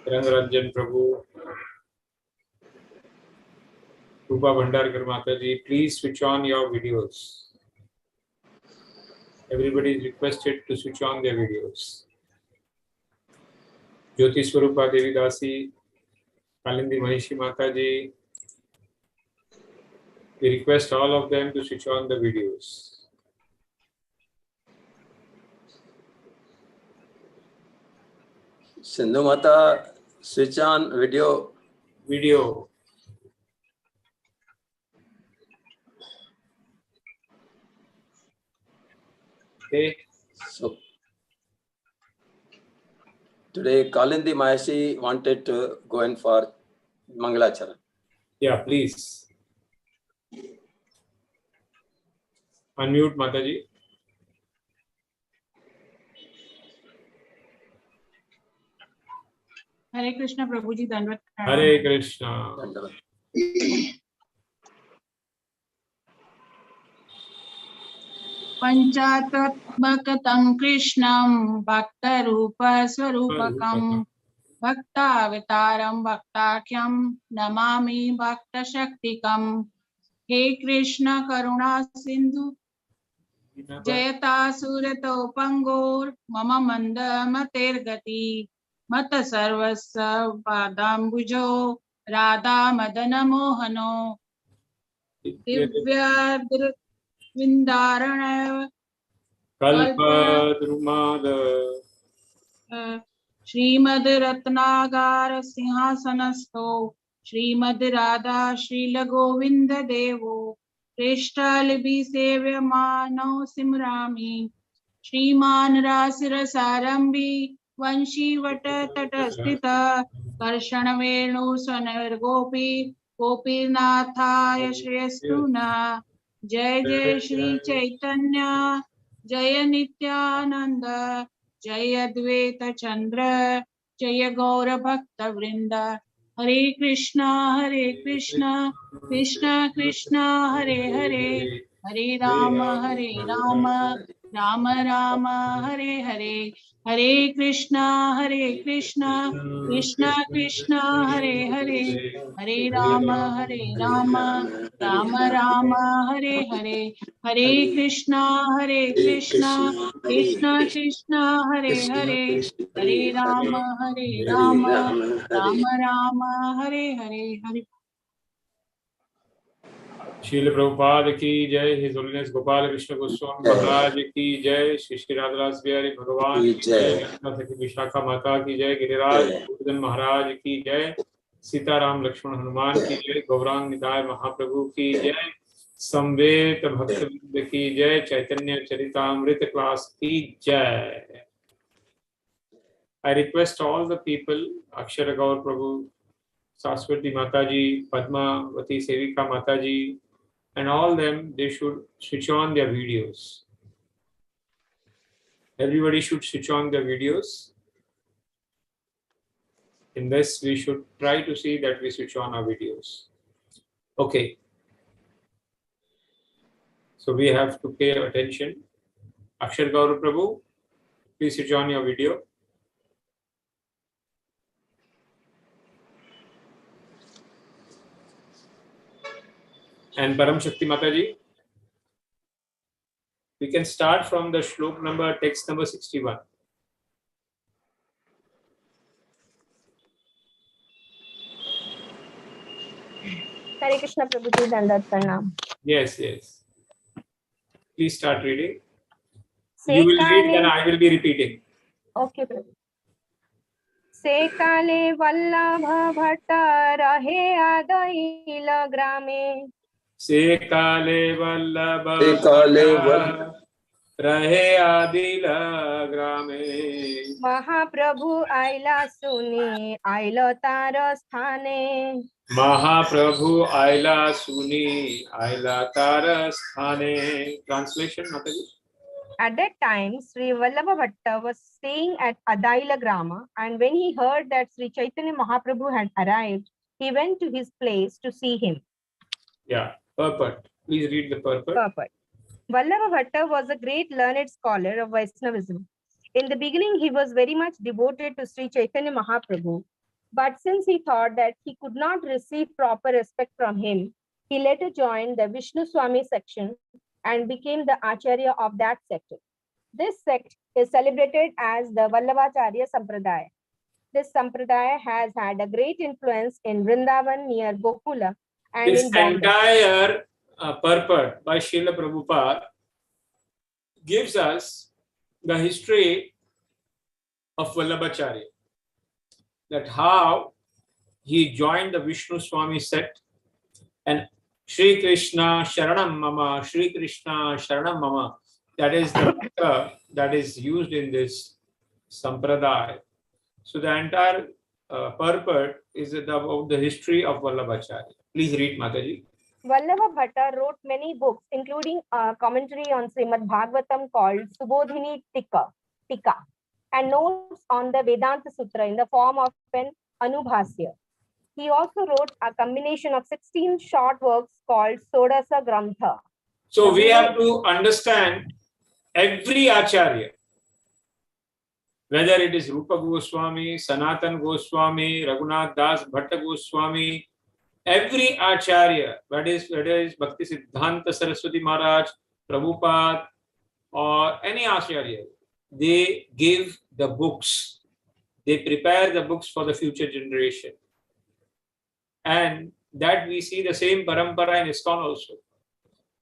Rangaranjan Prabhu, Rupa Bhandarkar Mataji, please switch on your videos. Everybody is requested to switch on their videos. Jyoti Swarupa Devi Dasi, Kalindi Mahishi Mataji, we request all of them to switch on the videos. Sindhu Mata, switch on video. Video. Okay. So today Kalindi Maheshi wanted to go in for Mangalacharan. Yeah, please. Unmute Mataji. Hare Krishna Prabhuji, Dandavat. Hare Krishna. Panchatatmakatam Krishnam Bhakta Rupa Swarupakam Bhaktavitaram Bhaktakyam Namami Bhakta Shaktikam. He Krishna Karuna Sindhu Jayata Surato Pangor Mama Manda Matergati Mata Sarvasa Padambujo Radha Madana Mohano Divya Vindarana Kalpadrumada Srimad Ratnagar Sinhasanasto Srimad Radha Srila Govinda Devo Krishtalibi Sevyamano Simrami Shriman Rasira Sarambi Vanshi Vata Tatastita Karshana Venu Sanar Gopi Gopinathaya Shriyastuna Jai Jai Shri Caitanya Jaya Nityananda Jaya Dvaita Chandra Jaya Gaura Bhakta Vrinda Hare Krishna Krishna Krishna Hare Hare Hare Rama Rama Rama Hare Hare Hare Krishna Krishna Krishna Hare Hare Hare Rama Rama Rama Hare Hare Hare Krishna Krishna Krishna Hare Hare Hare Rama Rama Hare Hare Hare. Srila Prabhupada ki jai, His Holiness Gopal Krishna Goswami Maharaj ki jai, Shri Shri Radhadas Bihari Bhagavan ki jai, Lakshmana Sakhi Vishakha Mata ki jai, Giriraj Bhutdan Maharaj ki jai, Sita Ram Lakshmana Hanuman ki jai, Gaurang Nidhai Mahaprabhu ki jai, Samvet Bhakta ki jai, Caitanya Caritamrta class ki jai. I request all the people, Akshara Gaur Prabhu, Saraswati Mataji, Padmavati Sevika Mataji, and all them, they should switch on their videos. Everybody should switch on their videos. In this, we should try to see that we switch on our videos. Okay. So we have to pay attention. Akshar Gaurav Prabhu, please switch on your video. And Param Shakti Mataji, we can start from the shlok number, text number 61. Hare Krishna Prabhuji, Dandat Pranam. Yes. Please start reading. You will read, then I will be repeating. Okay, Prabhu. Se kale vallabha bhatta rahe adaila grame. Se kale vallabha rahe adila grame. Mahaprabhu aila suni aila tar sthane. Mahaprabhu aila suni aila tar sthane. Translation, Mataji. At that time, Sri Vallabha Bhatta was staying at Adaila Grama, and when he heard that Sri Chaitanya Mahaprabhu had arrived, he went to his place to see him. Yeah, purport. Please read the purport. Purport. Vallabha Bhatta was a great learned scholar of Vaishnavism. In the beginning, he was very much devoted to Sri Chaitanya Mahaprabhu, But since he thought that he could not receive proper respect from him, he later joined the Vishnu Swami section and became the Acharya of that section. This sect is celebrated as the Vallabhacharya Sampradaya. This Sampradaya has had a great influence in Vrindavan near Gokula and This in Bombay. entire purport by Srila Prabhupada gives us the history of Vallabhacharya, that how he joined the Vishnu Swami sect, and Shri Krishna Sharanam Mama, Shri Krishna Sharanam Mama, that is the mantra that is used in this sampradaya. So the entire purport is about the history of Vallabhacharya. Please read, Mataji. Vallabha Bhatta wrote many books, including a commentary on Srimad Bhagavatam called Subodhini Tika, and notes on the Vedanta Sutra in the form of an Anubhasya. He also wrote a combination of 16 short works called Sodasa Grantha. So we have to understand every Acharya, whether it is Rupa Goswami, Sanatan Goswami, Raghunath Das Bhatta Goswami, every Acharya, whether it is Bhakti Siddhanta Saraswati Maharaj, Prabhupada, or any Acharya, they give the books. They prepare the books for the future generation. And that we see the same parampara in ISKCON also.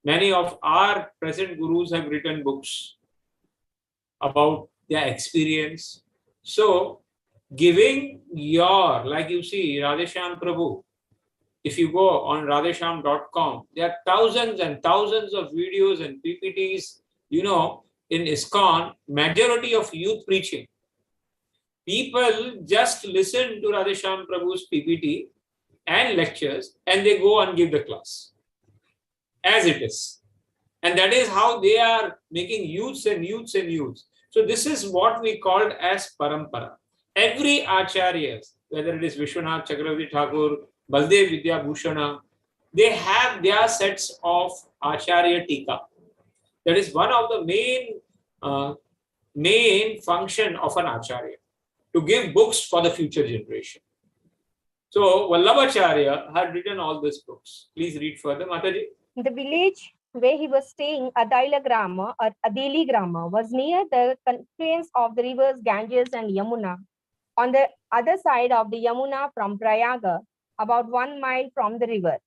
Many of our present gurus have written books about their experience. So, giving your, like you see, Radheshyam Prabhu, if you go on radheshyam.com, there are thousands and thousands of videos and PPTs, you know, in ISKCON, majority of youth preaching. People just listen to Radheshyam Prabhu's PPT and lectures, and they go and give the class as it is. And that is how they are making youths and youths and youths. So this is what we called as parampara. Every acharyas, whether it is Vishwanath Chakravarti Thakur, Baldev Vidya Bhushana, they have their sets of acharya tika. That is one of the main function of an acharya, to give books for the future generation. So Vallabhacharya had written all these books. Please read further, Mataji. The village where he was staying, Adaila Grama or Adeli Grama, was near the confluence of the rivers Ganges and Yamuna. On the other side of the Yamuna from Prayaga, about 1 mile from the river.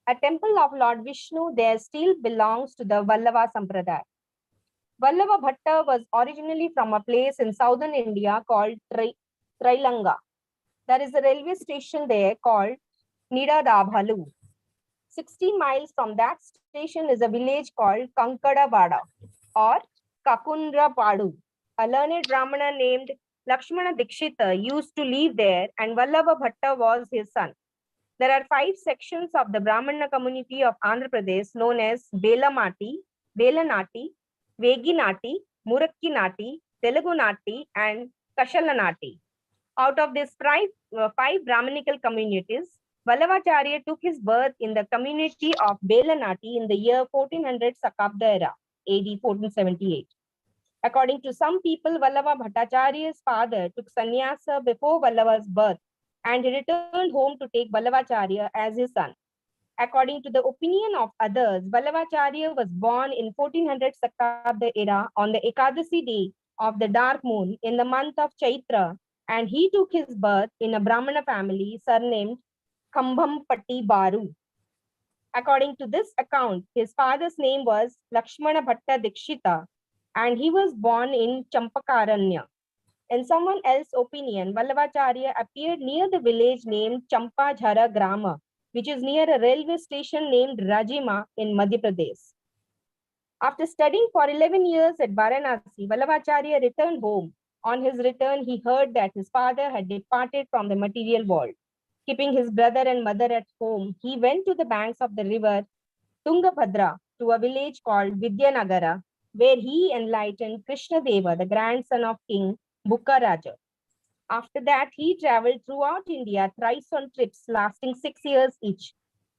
A temple of Lord Vishnu there still belongs to the Vallabha Sampradaya. Vallabha Bhatta was originally from a place in southern India called Trailanga. There is a railway station there called Nidadabhalu. 16 miles from that station is a village called Kankadabada or Kakundrapadu. A learned Brahmana named Lakshmana Dikshita used to live there, and Vallabha Bhatta was his son. There are 5 sections of the Brahmana community of Andhra Pradesh known as Belanati, Veginati, Murakkinati, Telugunati, and Kashalanati. Out of these 5 Brahmanical communities, Vallabhacharya took his birth in the community of Belanati in the year 1400 Sakabda era, AD 1478. According to some people, Vallabha Bhattacharya's father took sannyasa before Vallabha's birth, and he returned home to take Vallabhacharya as his son. According to the opinion of others, Vallabhacharya was born in 1400 Sakabda era on the Ekadasi day of the dark moon in the month of Chaitra, and he took his birth in a Brahmana family surnamed Kambhampati Baru. According to this account, his father's name was Lakshmana Bhatta Dikshita, and he was born in Champakaranya. In someone else's opinion, Vallabhacharya appeared near the village named Champajhara Grama, which is near a railway station named Rajima in Madhya Pradesh. After studying for 11 years at Varanasi, Vallabhacharya returned home. On his return, he heard that his father had departed from the material world. Keeping his brother and mother at home, he went to the banks of the river Tungabhadra to a village called Vidyanagara, where he enlightened Krishna Deva, the grandson of King Bukka Raja. After that, he traveled throughout India thrice on trips lasting 6 years each.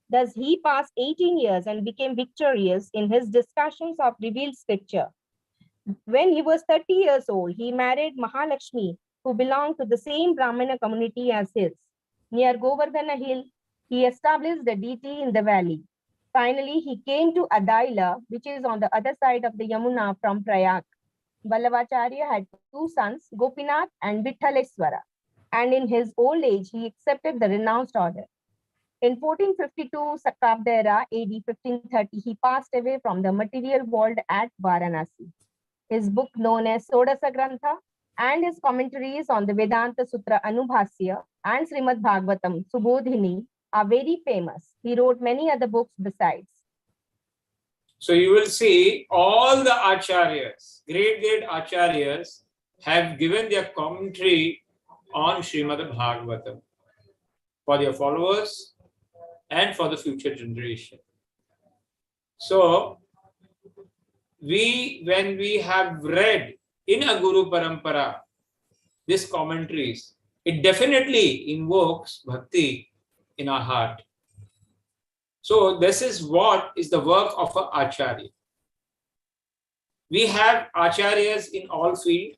Thus, he passed 18 years and became victorious in his discussions of revealed scripture. When he was 30 years old, he married Mahalakshmi, who belonged to the same Brahmana community as his. Near Govardhana hill, he established the deity in the valley. Finally, he came to Adaila, which is on the other side of the Yamuna from Prayag. Vallabhacharya had two sons, Gopinath and Vithaleswara, and in his old age, he accepted the renounced order. In 1452 Satabda era, AD 1530, he passed away from the material world at Varanasi. His book known as Sodasa Grantha and his commentaries on the Vedanta Sutra Anubhasya and Srimad Bhagavatam Subodhini are very famous. He wrote many other books besides. So you will see all the acharyas, great acharyas, have given their commentary on Srimad Bhagavatam for their followers and for the future generation. So when we have read in a Guru Parampara these commentaries, it definitely invokes bhakti in our heart. So this is what is the work of an acharya. We have acharyas in all fields.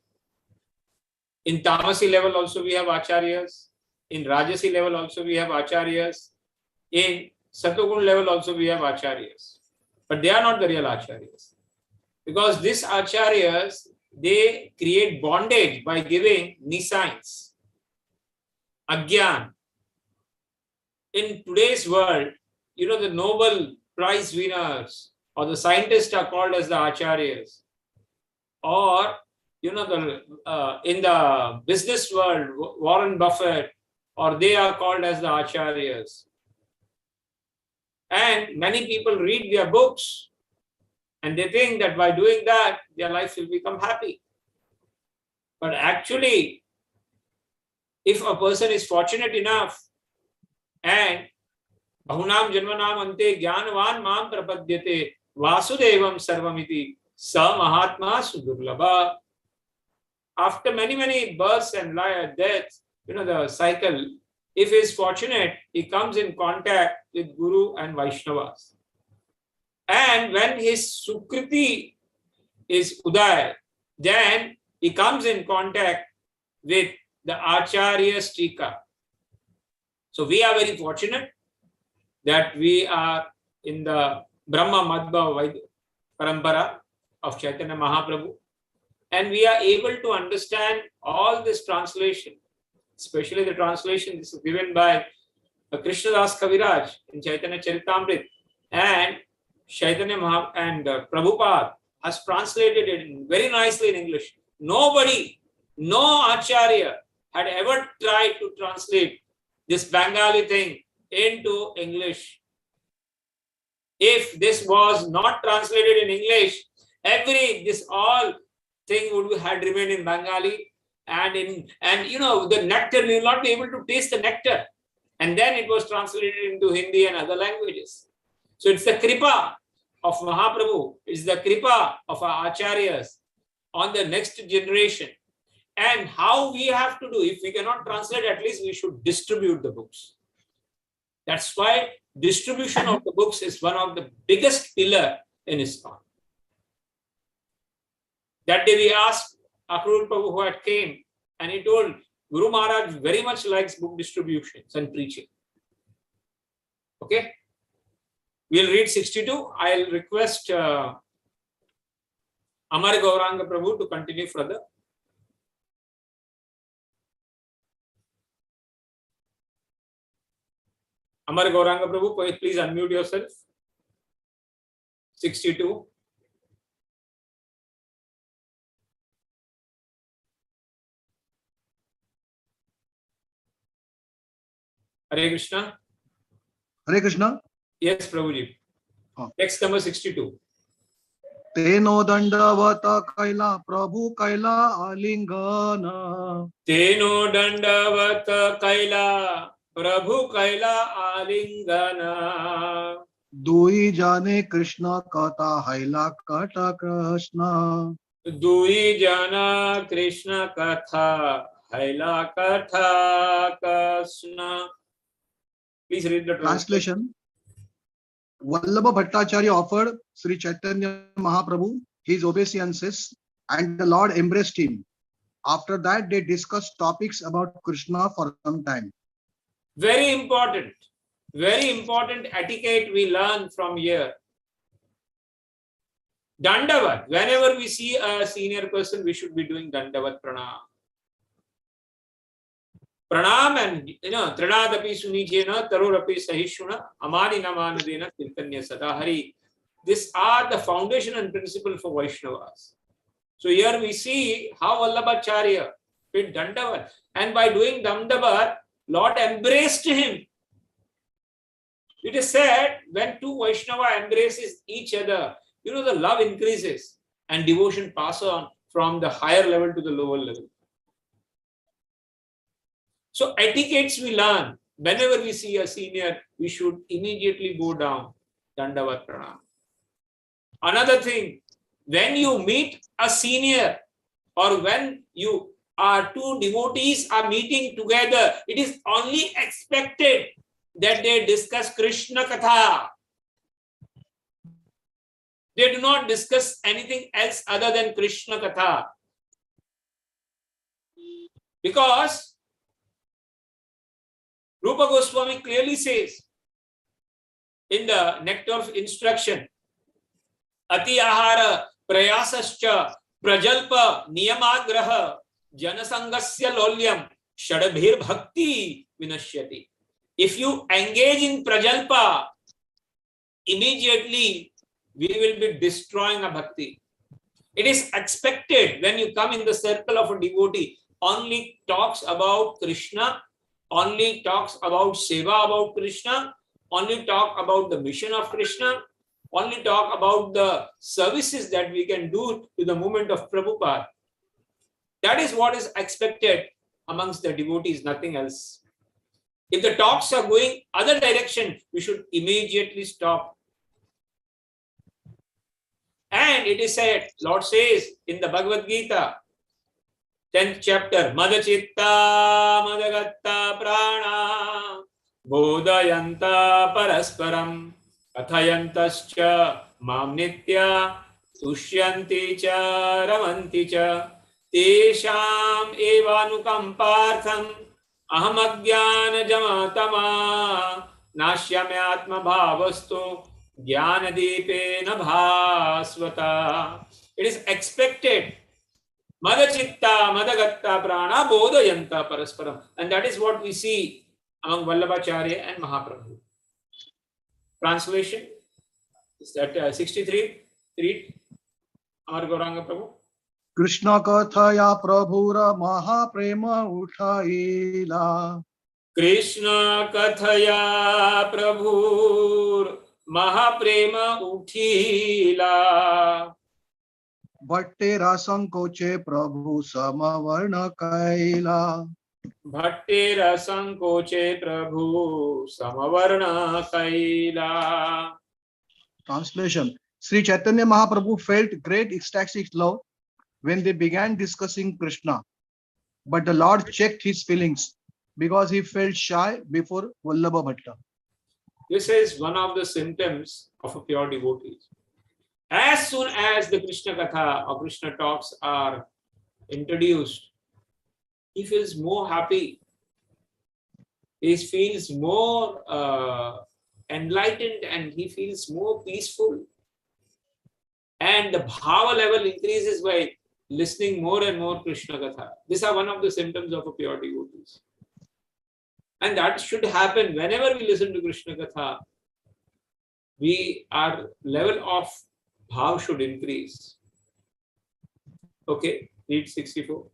In tamasi level also we have acharyas. In rajasi level also we have acharyas. In satogun level also we have acharyas. But they are not the real acharyas. Because these acharyas, they create bondage by giving nisigns, agyan. In today's world, you know, the Nobel Prize winners or the scientists are called as the acharyas. Or, you know, in the business world, Warren Buffett, or they are called as the acharyas. And many people read their books and they think that by doing that, their life will become happy. But actually, if a person is fortunate enough and Bahunam Janmanam Ante Jnanavan Mam Prapadyate Vasudevam Sarvamiti Sa Mahatma Sudurlabha. After many births and deaths, you know, the cycle, if he is fortunate, he comes in contact with Guru and Vaishnavas. And when his Sukriti is Uday, then he comes in contact with the Acharya Stika. So we are very fortunate that we are in the Brahma Madhva Parampara of Chaitanya Mahaprabhu, and we are able to understand all this translation, especially the translation this is given by Krishnadas Kaviraj in Chaitanya Caritamrta, and Chaitanya and Prabhupada has translated it very nicely in English. Nobody, no Acharya had ever tried to translate this Bengali thing into English. If this was not translated in English, this all thing would had remained in Bengali, and you know, the nectar, we will not be able to taste the nectar. And then it was translated into Hindi and other languages. So it's the kripa of Mahaprabhu, it's the kripa of our acharyas on the next generation. And how we have to do, if we cannot translate, at least we should distribute the books. That's why distribution of the books is one of the biggest pillar in ISKCON. That day we asked Akrul Prabhu who had came, and he told Guru Maharaj very much likes book distributions and preaching. Okay, we'll read 62. I'll request Amar Gauranga Prabhu to continue further. Amar Gauranga Prabhu, please unmute yourself. 62. Hare Krishna. Hare Krishna. Yes, Prabhuji. Text number 62. Teno dandavata kaila Prabhu kaila alingana. Teno dandavata kaila Prabhu kaila alingana. Dui jane Krishna kata haila kata Krishna. Dui jana Krishna katha haila katha Krishna. Please read the translation. Vallabha Bhattacharya offered Sri Chaitanya Mahaprabhu his obeisances, and the Lord embraced him. After that, they discussed topics about Krishna for some time. Very important etiquette we learn from here. Dandavat. Whenever we see a senior person, we should be doing Dandavat Pranam. Pranam and Trinadapi Sunijena, Tarurapi Sahishuna, Amani Namanadena, Kirtanya Sadahari. These are the foundation and principle for Vaishnavas. So here we see how Vallabhacharya did Dandavat. And by doing Dandavat, Lord embraced him. It is said when two Vaishnava embraces each other, the love increases and devotion passes on from the higher level to the lower level. So etiquettes we learn. Whenever we see a senior, we should immediately go down. Dandavat Pranam. Another thing, when you meet a senior or when you are two devotees are meeting together, it is only expected that they discuss Krishna Katha. They do not discuss anything else other than Krishna Katha. Because Rupa Goswami clearly says in the Nectar of Instruction, Ati Ahara Prayasascha Prajalpa Niyamagraha Janasangasya Lolyam Shadabhir Bhakti Vinashyati. If you engage in Prajalpa, immediately we will be destroying a bhakti. It is expected when you come in the circle of a devotee, only talks about Krishna, only talks about seva about Krishna, only talk about the mission of Krishna, only talk about the services that we can do to the movement of Prabhupada. That is what is expected amongst the devotees, nothing else. If the talks are going other direction, we should immediately stop. And it is said, Lord says in the Bhagavad Gita, 10th chapter, Madachitta Madagatta Prana Bodhayanta Parasparam Kathayantascha Mam Nitya Tushyanti Cha Ramanti Cha Tesham Evanukampartham Aham Ajnana Jamatama Nashyamyatma Bhavasto Jnanadeepena Bhasvata. It is expected. Madachitta, Madagatta Prana, Bodhayanta Parasparam. And that is what we see among Vallabhacharya and Mahaprabhu. Translation is that 63. Read. Amar Gauranga Prabhu. Krishna Kathaya Prabhura Mahaprema Uthaila. Krishna Kathaya Prabhur Mahaprema Uthila. Bhatte Rasankoche Prabhu Samavarna Kaila. Bhatte Rasankoche Prabhu Samavarna Kaila. Translation. Sri Chaitanya Mahaprabhu felt great ecstatic love when they began discussing Krishna. But the Lord checked his feelings because he felt shy before Vallabha Bhatta. This is one of the symptoms of a pure devotee. As soon as the Krishna Katha or Krishna talks are introduced, he feels more happy. He feels more enlightened and he feels more peaceful. And the bhava level increases by listening more and more Krishna Katha. These are one of the symptoms of a pure devotee. And that should happen whenever we listen to Krishna Katha. Our level of bhav should increase. Okay, read 64.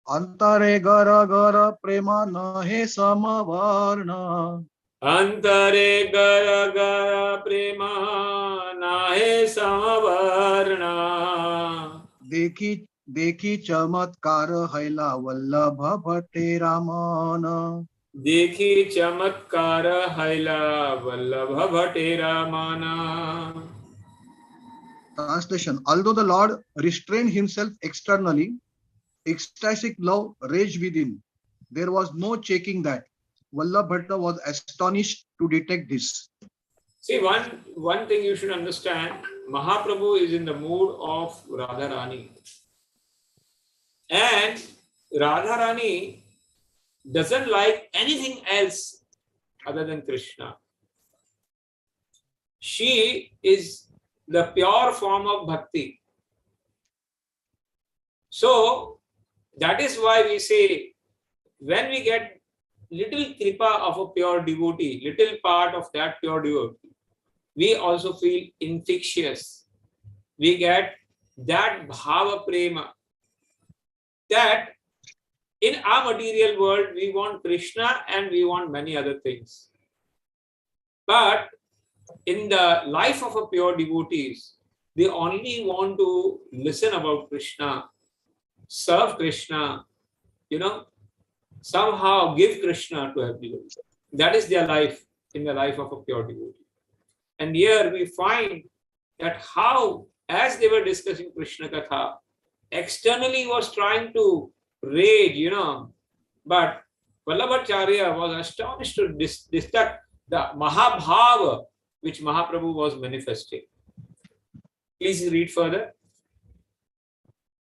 Antare gara gara prema nahe samavarna. Antare gara gara prema nahe samavarna. Dekhi chamatkar haila Vallabha Bhatte Ramana. Dekhi chamatkar haila Vallabha Bhatte Ramana. Translation. Although the Lord restrained himself externally, ecstatic love raged within. There was no checking that. Vallabha Bhatta was astonished to detect this. See, one thing you should understand, Mahaprabhu is in the mood of Radharani. And Radharani doesn't like anything else other than Krishna. She is the pure form of bhakti. So that is why we say, when we get little kripa of a pure devotee, little part of that pure devotee, we also feel infectious. We get that bhava prema, that in our material world we want Krishna and we want many other things. But in the life of a pure devotees, they only want to listen about Krishna, serve Krishna, somehow give Krishna to everybody. That is their life in the life of a pure devotee. And here we find that how, as they were discussing Krishna Katha, externally was trying to rage, but Vallabhacharya was astonished to detect the Mahabhava which Mahaprabhu was manifesting. Please read further.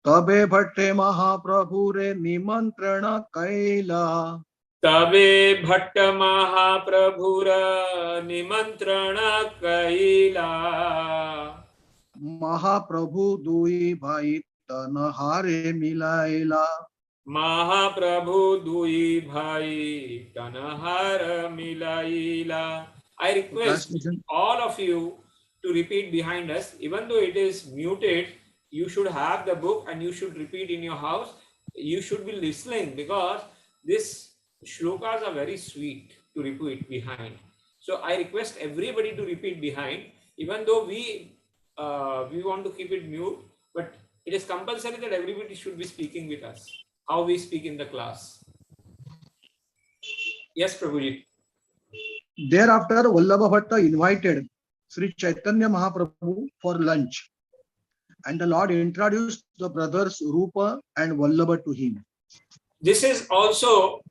तबे भट्टे महाप्रभु रे निमंत्रण कैला तबे भट्ट महाप्रभुर निमंत्रण कैला महाप्रभु दुई भाई तन हारे मिलाइला महाप्रभु दुई भाई तन हार मिलाइला. I request all of you to repeat behind us, even though it is muted. You should have the book and you should repeat in your house. You should be listening because these shlokas are very sweet to repeat behind. So I request everybody to repeat behind, even though we want to keep it mute, but it is compulsory that everybody should be speaking with us, how we speak in the class. Yes, Prabhuji. Thereafter, Vallabha Bhatta invited Sri Caitanya Mahaprabhu for lunch. And the Lord introduced the brothers Rupa and Vallabha to him. This is also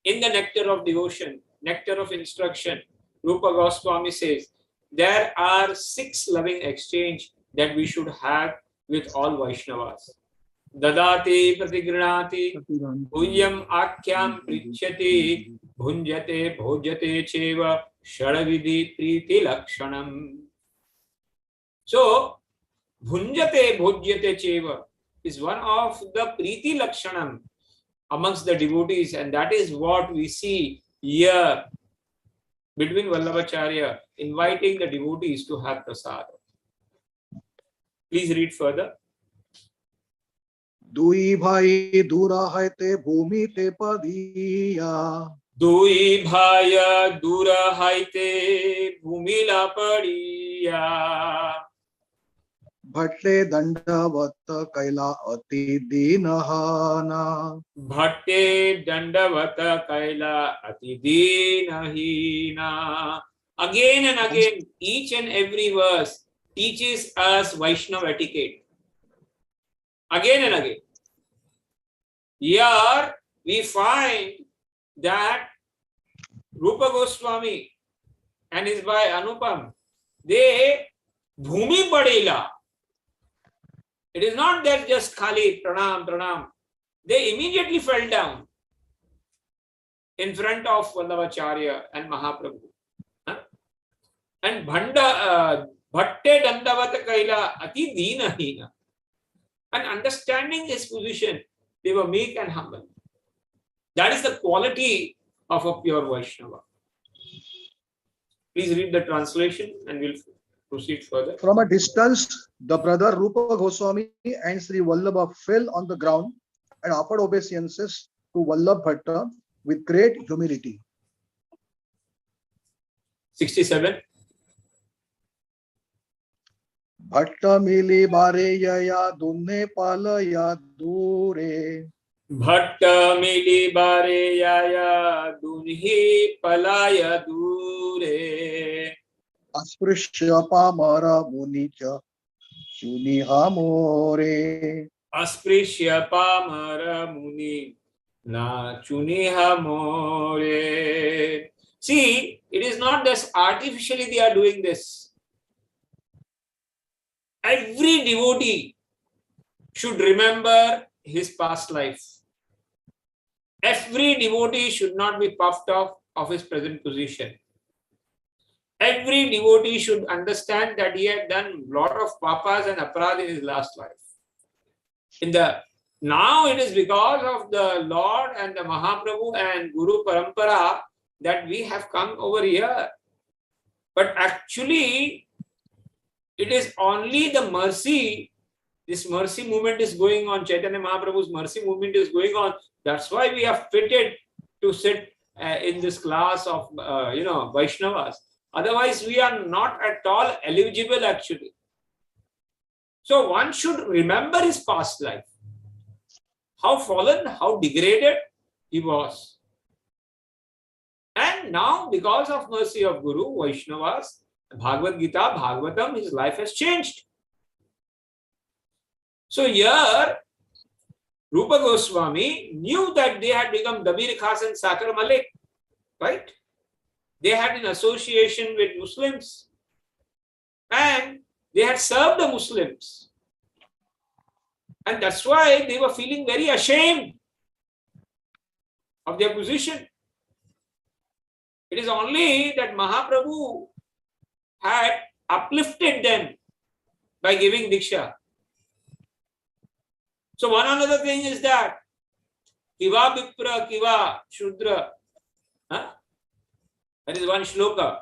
in the nectar of devotion, nectar of instruction. Rupa Goswami says, there are 6 loving exchange that we should have with all Vaishnavas. Dadati pratigranati bhuyam akhyam prichyati bhunjate bhojate cheva shadavidhi priti lakshanam. So, Bhunjate bhojyate cheva is one of the priti lakshanam amongst the devotees, and that is what we see here between Vallabhacharya inviting the devotees to have prasad. Please read further. Dui bhai dura hai te bhumi te padiya. Dui bhaya dura hai te bhumi la padiya. Bhatte dandavat kaila ati dinahana. Bhatte dandavat kaila ati dinahina. Again and again, each and every verse teaches us Vaishnava etiquette. Again and again. Here we find that Rupa Goswami and his boy Anupam, they bhumi padela. It is not that just khali pranam, pranam. They immediately fell down in front of Vallabhacharya and Mahaprabhu. And bhatte dandavat kaila ati dinahina. And understanding his position, they were meek and humble. That is the quality of a pure Vaishnava. Please read the translation and we'll proceed further. From a distance, the brother Rupa Goswami and Sri Vallabha fell on the ground and offered obeisances to Vallabha Bhatta with great humility. 67. Bhatta mili bare yaya dunne palaya dure. Bhatta mili bare yaya dunhi palaya dure. Asprishya pamara municha chuniha more. Asprishya pamara muni na chuniha more. See, it is not just artificially they are doing this. Every devotee should remember his past life. Every devotee should not be puffed off of his present position. Every devotee should understand that he had done a lot of papas and aparadha in his last life. Now it is because of the Lord and the Mahaprabhu and Guru Parampara that we have come over here. But actually, it is only the mercy. This mercy movement is going on. Chaitanya Mahaprabhu's mercy movement is going on. That's why we are fitted to sit in this class of Vaishnavas. Otherwise, we are not at all eligible actually. So one should remember his past life. How fallen, how degraded he was. And now, because of mercy of Guru, Vaishnavas, Bhagavad Gita, Bhagavatam, his life has changed. So here, Rupa Goswami knew that they had become Dabir Khas and Sakar Malik, right? They had an association with Muslims and they had served the Muslims. And that's why they were feeling very ashamed of their position. It is only that Mahaprabhu had uplifted them by giving Diksha. So one another thing is that Kiva Vipra Kiva Shudra. That is one shloka.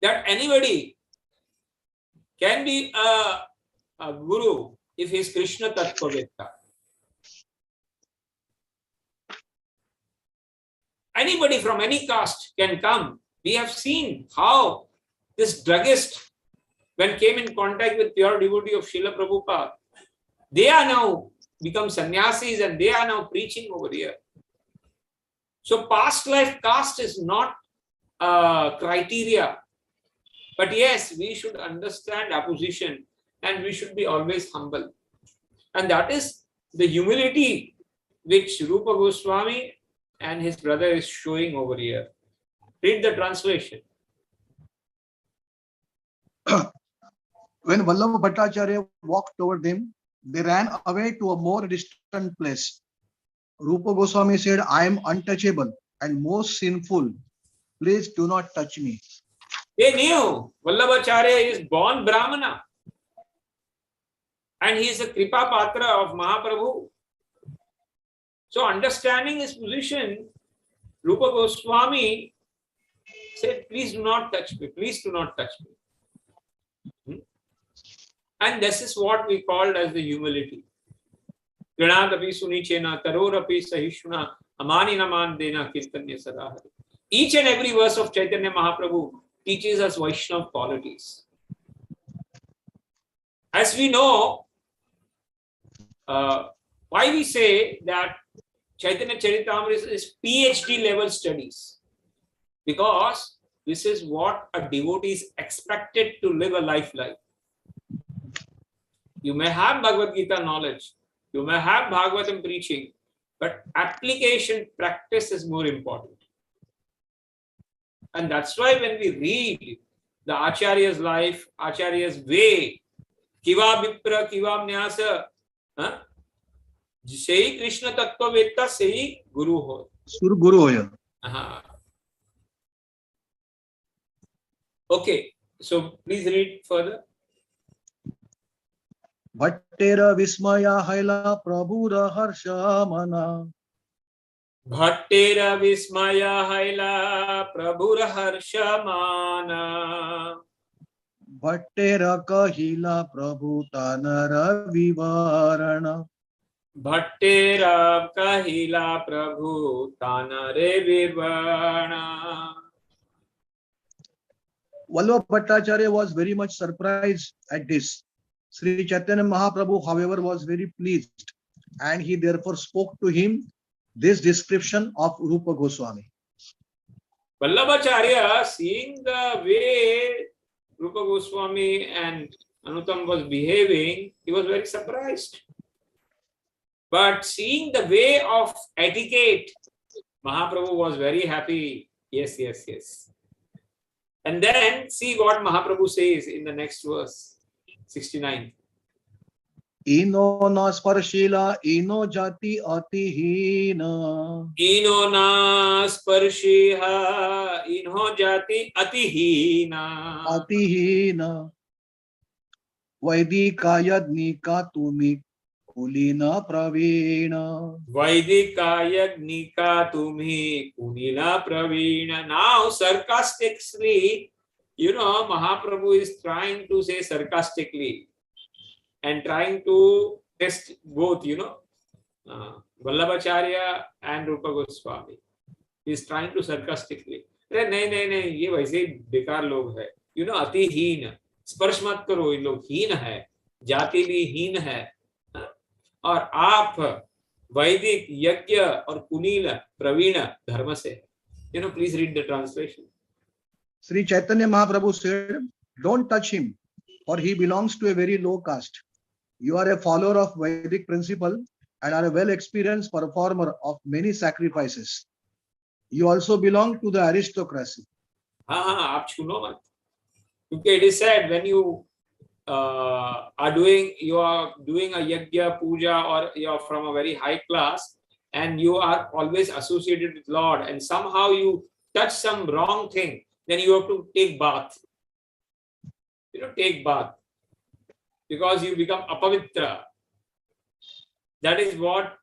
That anybody can be a guru if he is Krishna Tattvavetta. Anybody from any caste can come. We have seen how this druggist, when came in contact with pure devotee of Srila Prabhupada, they are now become sannyasis and they are now preaching over here. So past life caste is not a criteria. But yes, we should understand our position and we should be always humble. And that is the humility which Rupa Goswami and his brother is showing over here. Read the translation. When Vallabha Bhattacharya walked toward them, they ran away to a more distant place. Rupa Goswami said, I am untouchable and most sinful. Please do not touch me. They knew Vallabhacharya is born Brahmana and he is a Kripa Patra of Mahaprabhu. So understanding his position, Rupa Goswami said, please do not touch me, please do not touch me. And this is what we called as the humility. Each and every verse of Caitanya Mahaprabhu teaches us Vaishnava qualities. As we know, why we say that Caitanya Caritamrta is PhD level studies? Because this is what a devotee is expected to live a life like. You may have Bhagavad Gita knowledge, you may have Bhagavatam preaching, but application, practice is more important. And that's why when we read the Acharya's life, Acharya's way, Kiva Vipra, Kiva Mnyasa, Sei Krishna Tattvavetta, Sei Guru Ho. Sur Guru Hoya. Okay, so please read further. Bhattera Vismaya Haila Prabhura Harsha Mana. Bhattera Vismaya Haila Prabhura Harsha Mana. Bhattera Kahila Prabhu Tanara Vivarana. Bhattera Kahila Prabhu Tanare Vivarana. Vallabha Bhattacharya was very much surprised at this. Sri Chaitanya Mahaprabhu, however, was very pleased and he therefore spoke to him this description of Rupa Goswami. Vallabhacharya, seeing the way Rupa Goswami and Anutam was behaving, he was very surprised. But seeing the way of etiquette, Mahaprabhu was very happy. Yes, yes, yes. And then see what Mahaprabhu says in the next verse, 69. Ino na sparshila, ino jati atihina. Ino na sparshiha, ino jati atihina. Atihina. Vaidika yadnika tumi kulina pravina. Vaidika yagnika tumhi kunila pravina. Now sarcastically, Mahaprabhu is trying to say sarcastically and trying to test both, Vallabhacharya and Rupa Goswami. He is trying to sarcastically. अरे नहीं ये वैसे बेकार लोग है, अति हीन, स्पर्श मत करो, ये लोग हीन है, जाति भी हीन है, और आप वैदिक यज्ञ और कुनील प्रवीण धर्म से है. Please read the translation. Sri Caitanya Mahaprabhu said, don't touch him, for he belongs to a very low caste. You are a follower of Vedic principle and are a well-experienced performer of many sacrifices. You also belong to the aristocracy. आप छूनो मत, क्योंकि it is said when you are doing a yajna, puja, or you are from a very high class and you are always associated with Lord, and somehow you touch some wrong thing, then you have to take bath. Take bath, because you become apavitra. That is what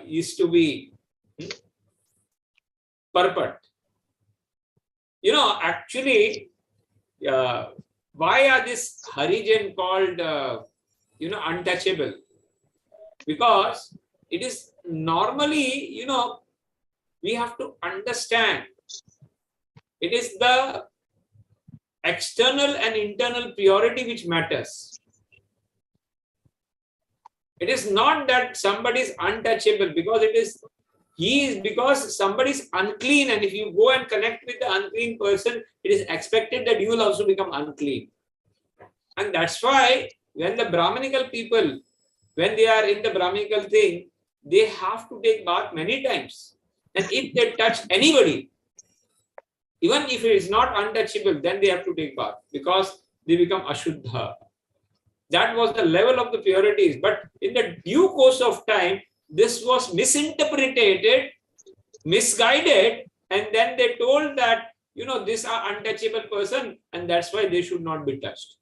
is to be purport. Actually, why are this Harijan called, untouchable? Because it is normally, we have to understand, it is the external and internal purity which matters. It is not that somebody is untouchable, because because somebody is unclean, and if you go and connect with the unclean person, it is expected that you will also become unclean. And that's why when the Brahmanical people, when they are in the Brahmanical thing, they have to take bath many times. And if they touch anybody, even if it is not untouchable, then they have to take bath, because they become ashuddha. That was the level of the purities. But in the due course of time, this was misinterpreted, misguided, and then they told that, these are untouchable person, and that's why they should not be touched.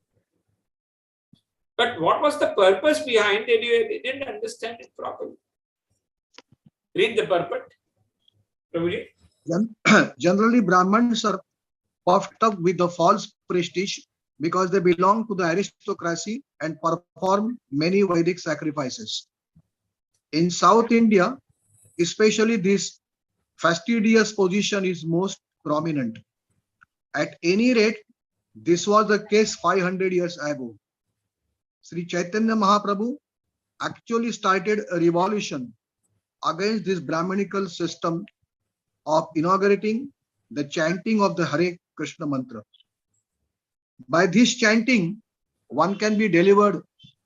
But what was the purpose behind it? They didn't understand it properly. Read the purport, Prabhuji. Generally, Brahmins are puffed up with the false prestige because they belong to the aristocracy and perform many Vedic sacrifices. In South India, especially, this fastidious position is most prominent. At any rate, this was the case 500 years ago. Sri Chaitanya Mahaprabhu actually started a revolution against this Brahmanical system of inaugurating the chanting of the Hare Krsna mantra. By this chanting, one can be delivered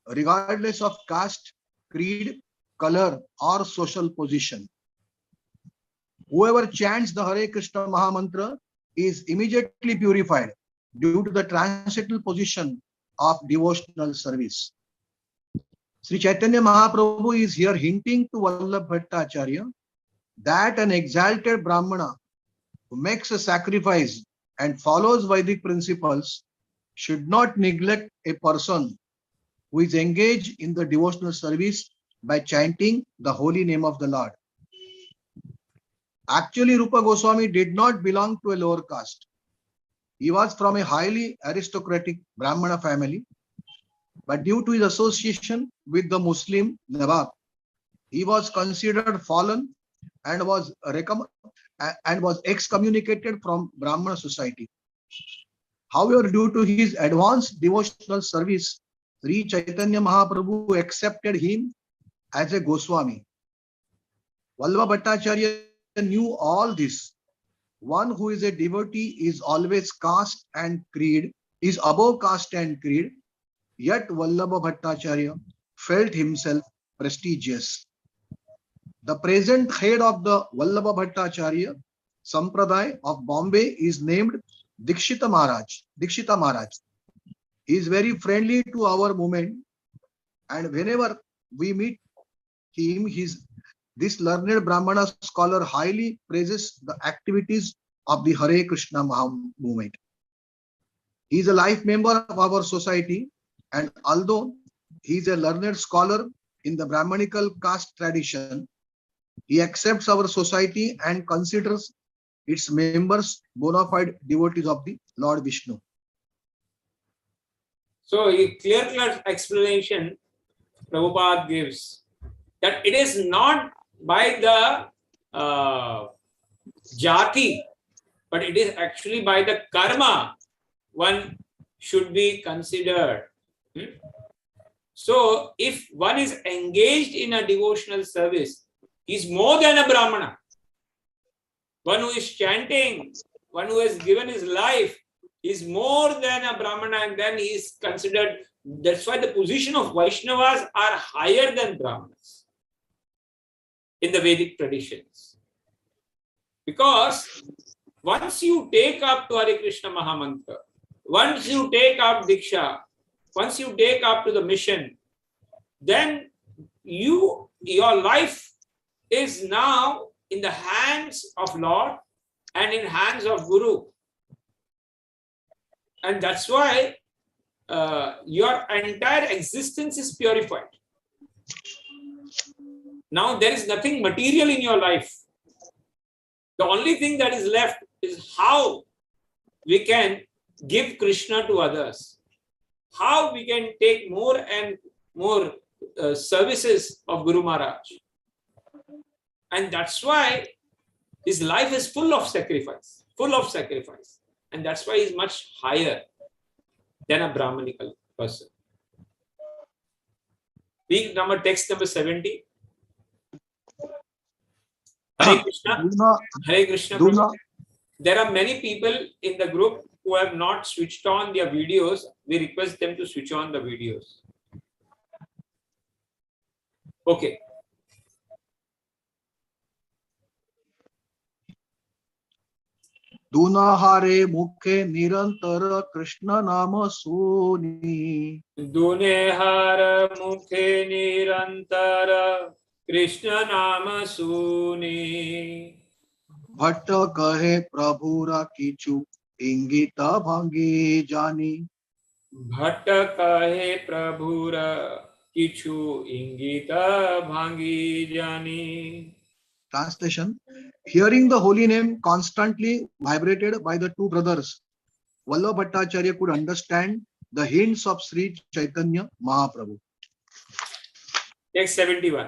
regardless of caste, creed, color, or social position. Whoever chants the Hare Krishna Mahamantra is immediately purified due to the transcendental position of devotional service. Sri Chaitanya Mahaprabhu is here hinting to Vallabha Bhattacharya that an exalted Brahmana who makes a sacrifice and follows Vedic principles should not neglect a person who is engaged in the devotional service by chanting the holy name of the Lord. Actually, Rupa Goswami did not belong to a lower caste. He was from a highly aristocratic Brahmana family, but due to his association with the Muslim Nawab, he was considered fallen and was excommunicated from Brahmana society. However, due to his advanced devotional service, Sri Chaitanya Mahaprabhu accepted him as a Goswami. Vallabha Bhattacharya knew all this. One who is a devotee is always caste and creed, is above caste and creed, yet Vallabha Bhattacharya felt himself prestigious. The present head of the Vallabha Bhattacharya Sampradaya of Bombay is named Dikshita Maharaj. He is very friendly to our movement And whenever we meet him, this learned Brahmana scholar highly praises the activities of the Hare Krishna movement. He is a life member of our society, and although he is a learned scholar in the Brahmanical caste tradition, he accepts our society and considers its members bona fide devotees of the Lord Vishnu. So a clear explanation Prabhupada gives that it is not by the jati, but it is actually by the karma one should be considered. So if one is engaged in a devotional service, he is more than a Brahmana. One who is chanting, one who has given his life, is more than a Brahmana, and then he is considered. That's why the position of Vaishnavas are higher than Brahmanas in the Vedic traditions. Because once you take up to Hare Krishna Mahamantra, once you take up Diksha, once you take up to the mission, then your life is now in the hands of Lord and in hands of Guru. And that's why your entire existence is purified. Now there is nothing material in your life. The only thing that is left is how we can give Krishna to others, how we can take more and more services of Guru Maharaj. And that's why his life is full of sacrifice, And that's why he's much higher than a Brahmanical person. Read text number 70. Hare Krishna. Hare Krishna. There are many people in the group who have not switched on their videos. We request them to switch on the videos. Okay. Dunahare mukhe nirantar Krishna nama suni. Dunehara mukhe nirantara Krishna nama suni. Bhatta kahe prabhura kichu ingita bhangi jani. Bhatta kahe prabhura kichu ingita bhangi jani. Translation: hearing the holy name constantly vibrated by the two brothers, Vallabh Bhattacharya could understand the hints of Sri Caitanya Mahaprabhu. Text 71.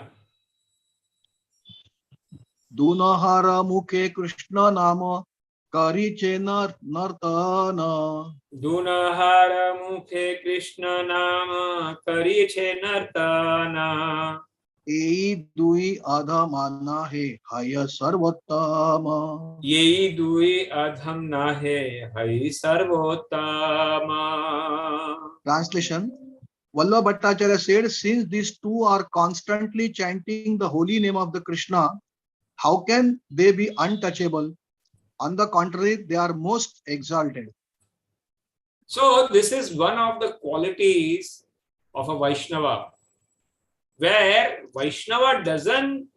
Dunahara mukhe Krishna nama kariche nartana. Dunahara mukhe Krishna nama kariche nartana. Yei dui adha mana hai haya sarvottama. Yei dui adham nahe hai sarvottama. Translation: Vallabh Bhattacharya said, since these two are constantly chanting the holy name of the Krishna, how can they be untouchable? On the contrary, they are most exalted. So this is one of the qualities of a Vaishnava, where Vaishnava doesn't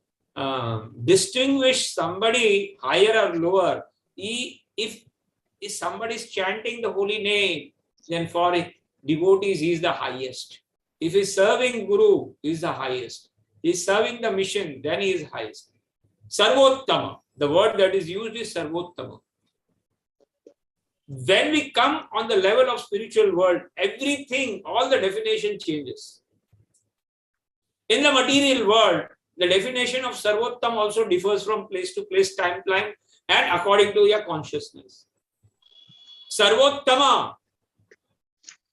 distinguish somebody higher or lower. If somebody is chanting the holy name, then for devotees he is the highest. If he is serving Guru, he is the highest. He is serving the mission, then he is highest. Sarvottama, the word that is used is Sarvottama. When we come on the level of spiritual world, everything, all the definition changes. In the material world, the definition of Sarvottam also differs from place to place, time, and according to your consciousness. Sarvottama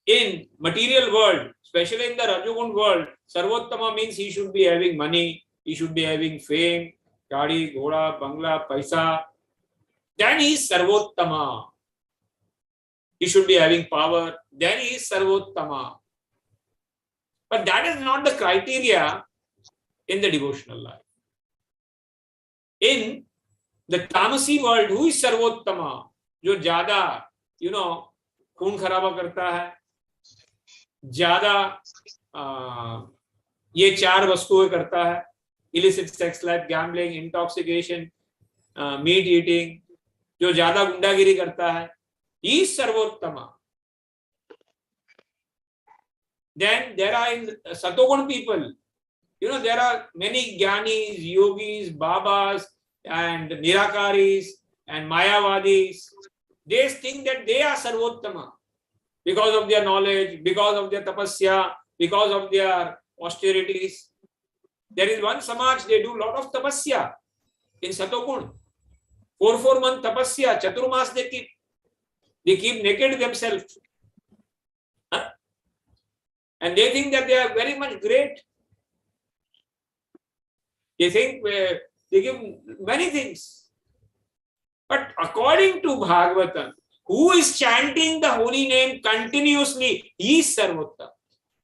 in material world, especially in the Rajagun world, Sarvottama means he should be having money, he should be having fame, Gadi, Ghoda, Bangla, Paisa. Then he is Sarvottama. He should be having power. Then he is Sarvottama. But that is not the criteria in the devotional life. In the Tamasi world, who is Sarvottama? जो ज़्यादा, खून खराबा करता है, ज़्यादा ये 4 वस्तुएं करता है, illicit sex life, gambling, intoxication, meat eating, जो ज्यादा गुंडागिरी करता है, he is सर्वोत्तम. Then there are in Satogun people, you know, there are many Gyanis, Yogis, Babas, and Nirakaris, and Mayavadis. They think that they are Sarvottama because of their knowledge, because of their tapasya, because of their austerities. There is one Samaj, they do a lot of tapasya in Satogun. 4 month tapasya, Chaturmas they keep. They keep naked themselves. Huh? And they think that they are very much great. They think they give many things. But according to Bhagavatam, who is chanting the holy name continuously, he is Sarvottam.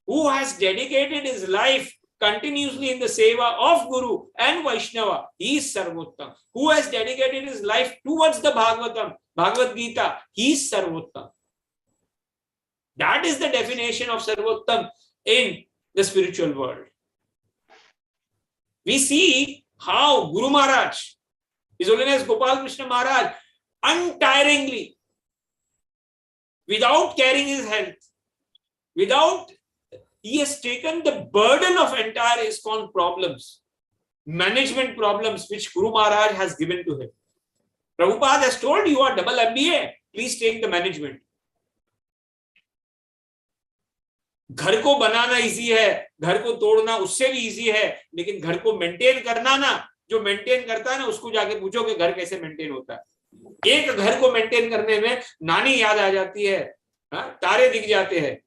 Who has dedicated his life continuously in the seva of Guru and Vaishnava, he is Sarvottam. Who has dedicated his life towards the Bhagavatam, Bhagavad Gita, he is Sarvottam. That is the definition of Sarvottam in the spiritual world. We see how Guru Maharaj, His Holiness Gopal Krishna Maharaj, untiringly, without caring his health, he has taken the burden of entire ISKCON problems, management problems, which Guru Maharaj has given to him. Prabhupada has told you are double MBA, please take the management. घर को बनाना easy है, घर को तोड़ना उससे भी easy है, लेकिन घर को मेंटेन करना ना, जो मेंटेन करता है ना उसको जाके पूछो कि घर कैसे मेंटेन होता है। एक घर को मेंटेन करने में नानी याद आ जाती है, तारे दिख जाते हैं।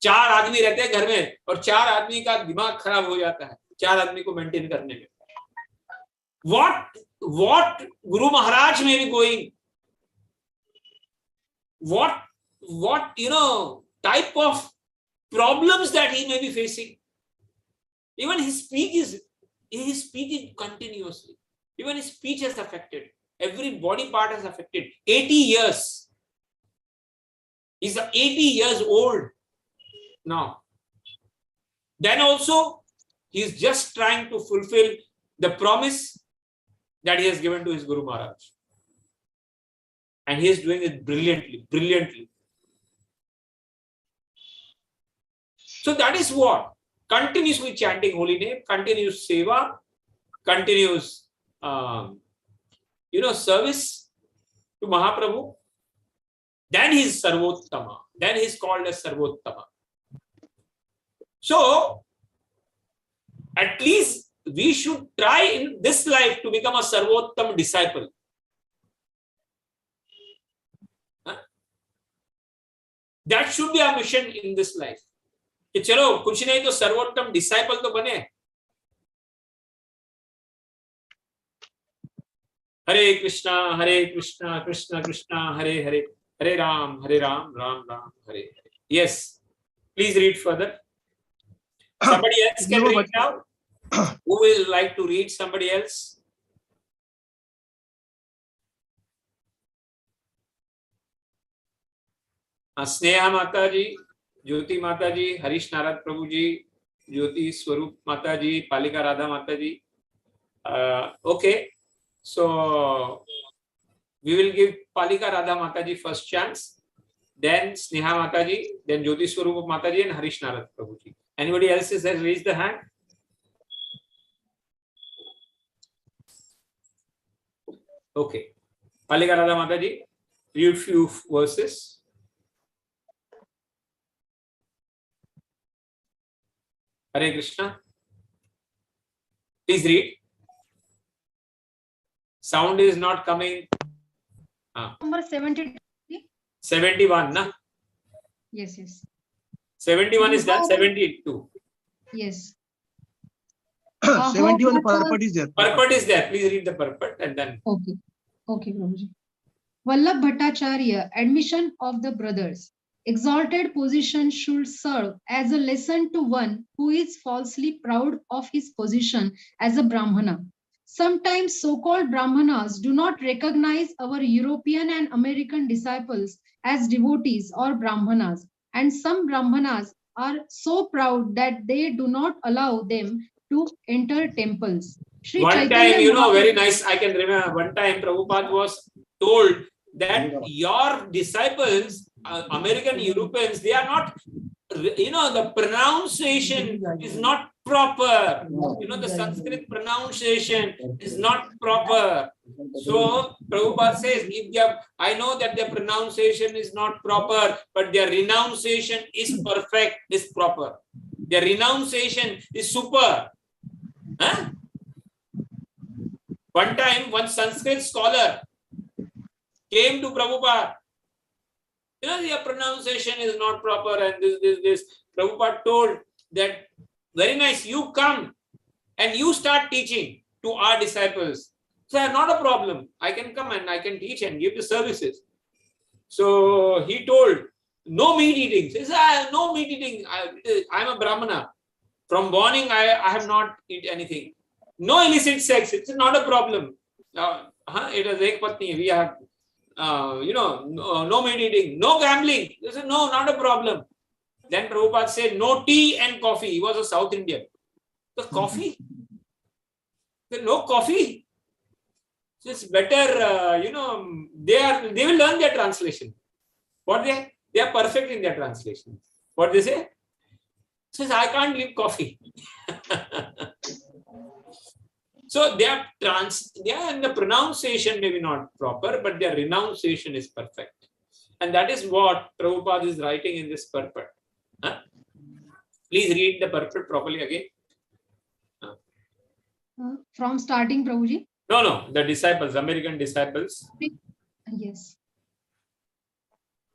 4 आदमी रहते हैं घर में और 4 आदमी का दिमाग खराब हो जाता है 4 आदमी को मेंटेन करने में। What Guru Maharaj may be going, what type of problems that he may be facing. Even his speech is continuously. Even his speech is affected. Every body part is affected. 80 years. He's 80 years old now. Then also, he's just trying to fulfill the promise that he has given to his Guru Maharaj. And he is doing it brilliantly. So that is what? Continuously chanting holy name, continuous seva, continuous service to Mahaprabhu. Then he is Sarvottama. Then he is called as Sarvottama. So, at least we should try in this life to become a Sarvottam disciple. That should be our mission in this life. कि चलो कुछ नहीं तो सर्वोत्तम disciple तो बने। हरे कृष्णा कृष्णा कृष्णा हरे हरे, हरे Ram Ram Ram Hare Hare. Yes, please read further. Somebody else can read now. Who will like to read? Somebody else? Sneha माता जी, ज्योति माता जी, हरीश नारद प्रभु जी, ज्योति स्वरूप माता जी, पालिका राधा माता जी. Okay, so we will give Palika Radha Mata ji first chance, then Sneha Mata ji, then Jyoti Swarup Mata ji, and Harish Narad Prabhu ji. Anybody else has raised the hand? Okay, Palika Radha Mata ji, read few verses. Hare Krishna. Please read. Sound is not coming. Number 72. 71, na? Yes. 71 is done. 72. Yes. 71 purport is there. Purport is there. Please read the purport and then. Okay, Prabhuji. Vallabh Bhattacharya, admission of the brothers. Exalted position should serve as a lesson to one who is falsely proud of his position as a Brahmana. Sometimes so-called Brahmanas do not recognize our European and American disciples as devotees or Brahmanas, and some Brahmanas are so proud that they do not allow them to enter temples. Shri One Chaitanya time, very Mahaprabhu- nice, I can remember, one time Prabhupada was told that your disciples, American Europeans, they are not, the pronunciation is not proper. The Sanskrit pronunciation is not proper. So Prabhupada says, I know that their pronunciation is not proper, but their renunciation is perfect, is proper. Their renunciation is super. Huh? One time, one Sanskrit scholar came to Prabhupada. Your pronunciation is not proper and this. Prabhupada told that, very nice, you come and you start teaching to our disciples. So not a problem. I can come and I can teach and give the services. So he told, no meat eating. He says, no meat eating. I'm a Brahmana. From morning, I have not eaten anything. No illicit sex. It's not a problem. It is ek patni. We have, no meat eating, no gambling. They said, no, not a problem. Then Prabhupada said, no tea and coffee. He was a South Indian. The coffee? No coffee. So it's better, they will learn their translation. What they are perfect in their translation. What they say? Says, I can't drink coffee. So they are and the pronunciation may be not proper, but their renunciation is perfect. And that is what Prabhupada is writing in this purport. Please read the purport properly again. From starting, Prabhuji? No, the disciples, American disciples. Yes.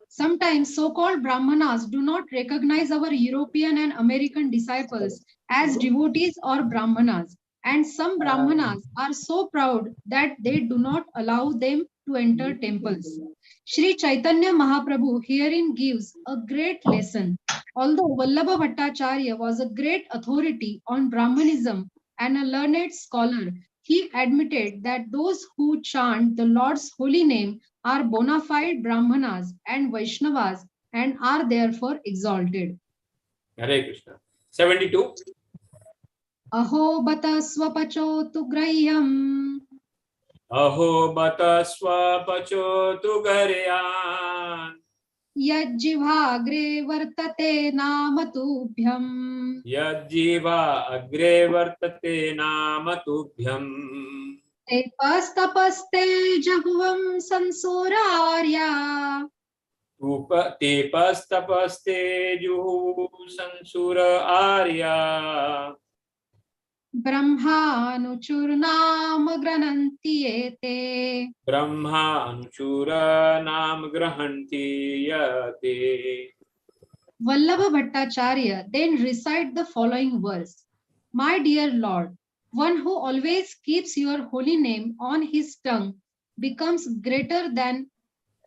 Sometimes so-called Brahmanas do not recognize our European and American disciples as devotees or Brahmanas. And some Brahmanas are so proud that they do not allow them to enter temples. Shri Chaitanya Mahaprabhu herein gives a great lesson. Although Vallabha Bhattacharya was a great authority on Brahmanism and a learned scholar, he admitted that those who chant the Lord's holy name are bona fide Brahmanas and Vaishnavas and are therefore exalted. Hare Krishna. 72. Aho bata swapacho tu grayam. Aho bata swapacho tu garyan. Yajjivagre vartate namatubhyam. Yajjiva agre vartate namatubhyam. Te pastapaste jahuvam sansurarya. Te pastapaste juhu sansura arya. Brahma anuchurnam grananti ete. Brahma anuchura nam grahanti yate. Vallabha Bhattacharya then recite the following verse. My dear Lord, one who always keeps your holy name on his tongue becomes greater than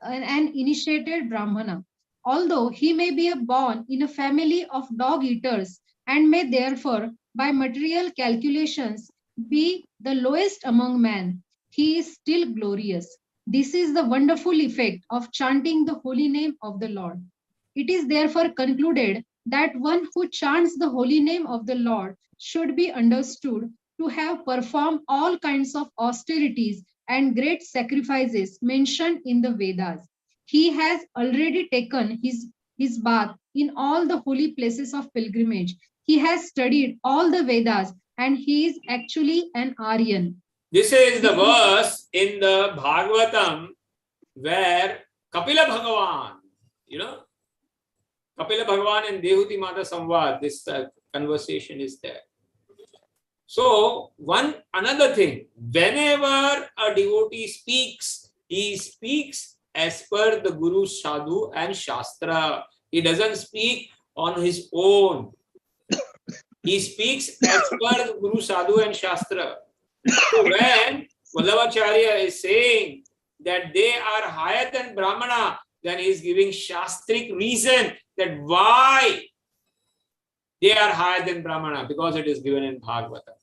an initiated Brahmana. Although he may be born in a family of dog eaters and may therefore, by material calculations, be the lowest among men, he is still glorious. This is the wonderful effect of chanting the holy name of the Lord. It is therefore concluded that one who chants the holy name of the Lord should be understood to have performed all kinds of austerities and great sacrifices mentioned in the Vedas. He has already taken his bath in all the holy places of pilgrimage. He has studied all the Vedas and he is actually an Aryan. This is the verse in the Bhagavatam where Kapila Bhagavan, Kapila Bhagavan and Dehuti Mata Samvad, this conversation is there. So, another thing, whenever a devotee speaks, he speaks as per the Guru, Sadhu and Shastra. He doesn't speak on his own. He speaks as per the Guru, Sadhu and Shastra. When Vallabhacharya is saying that they are higher than Brahmana, then he is giving Shastric reason that why they are higher than Brahmana, because it is given in Bhagavatam.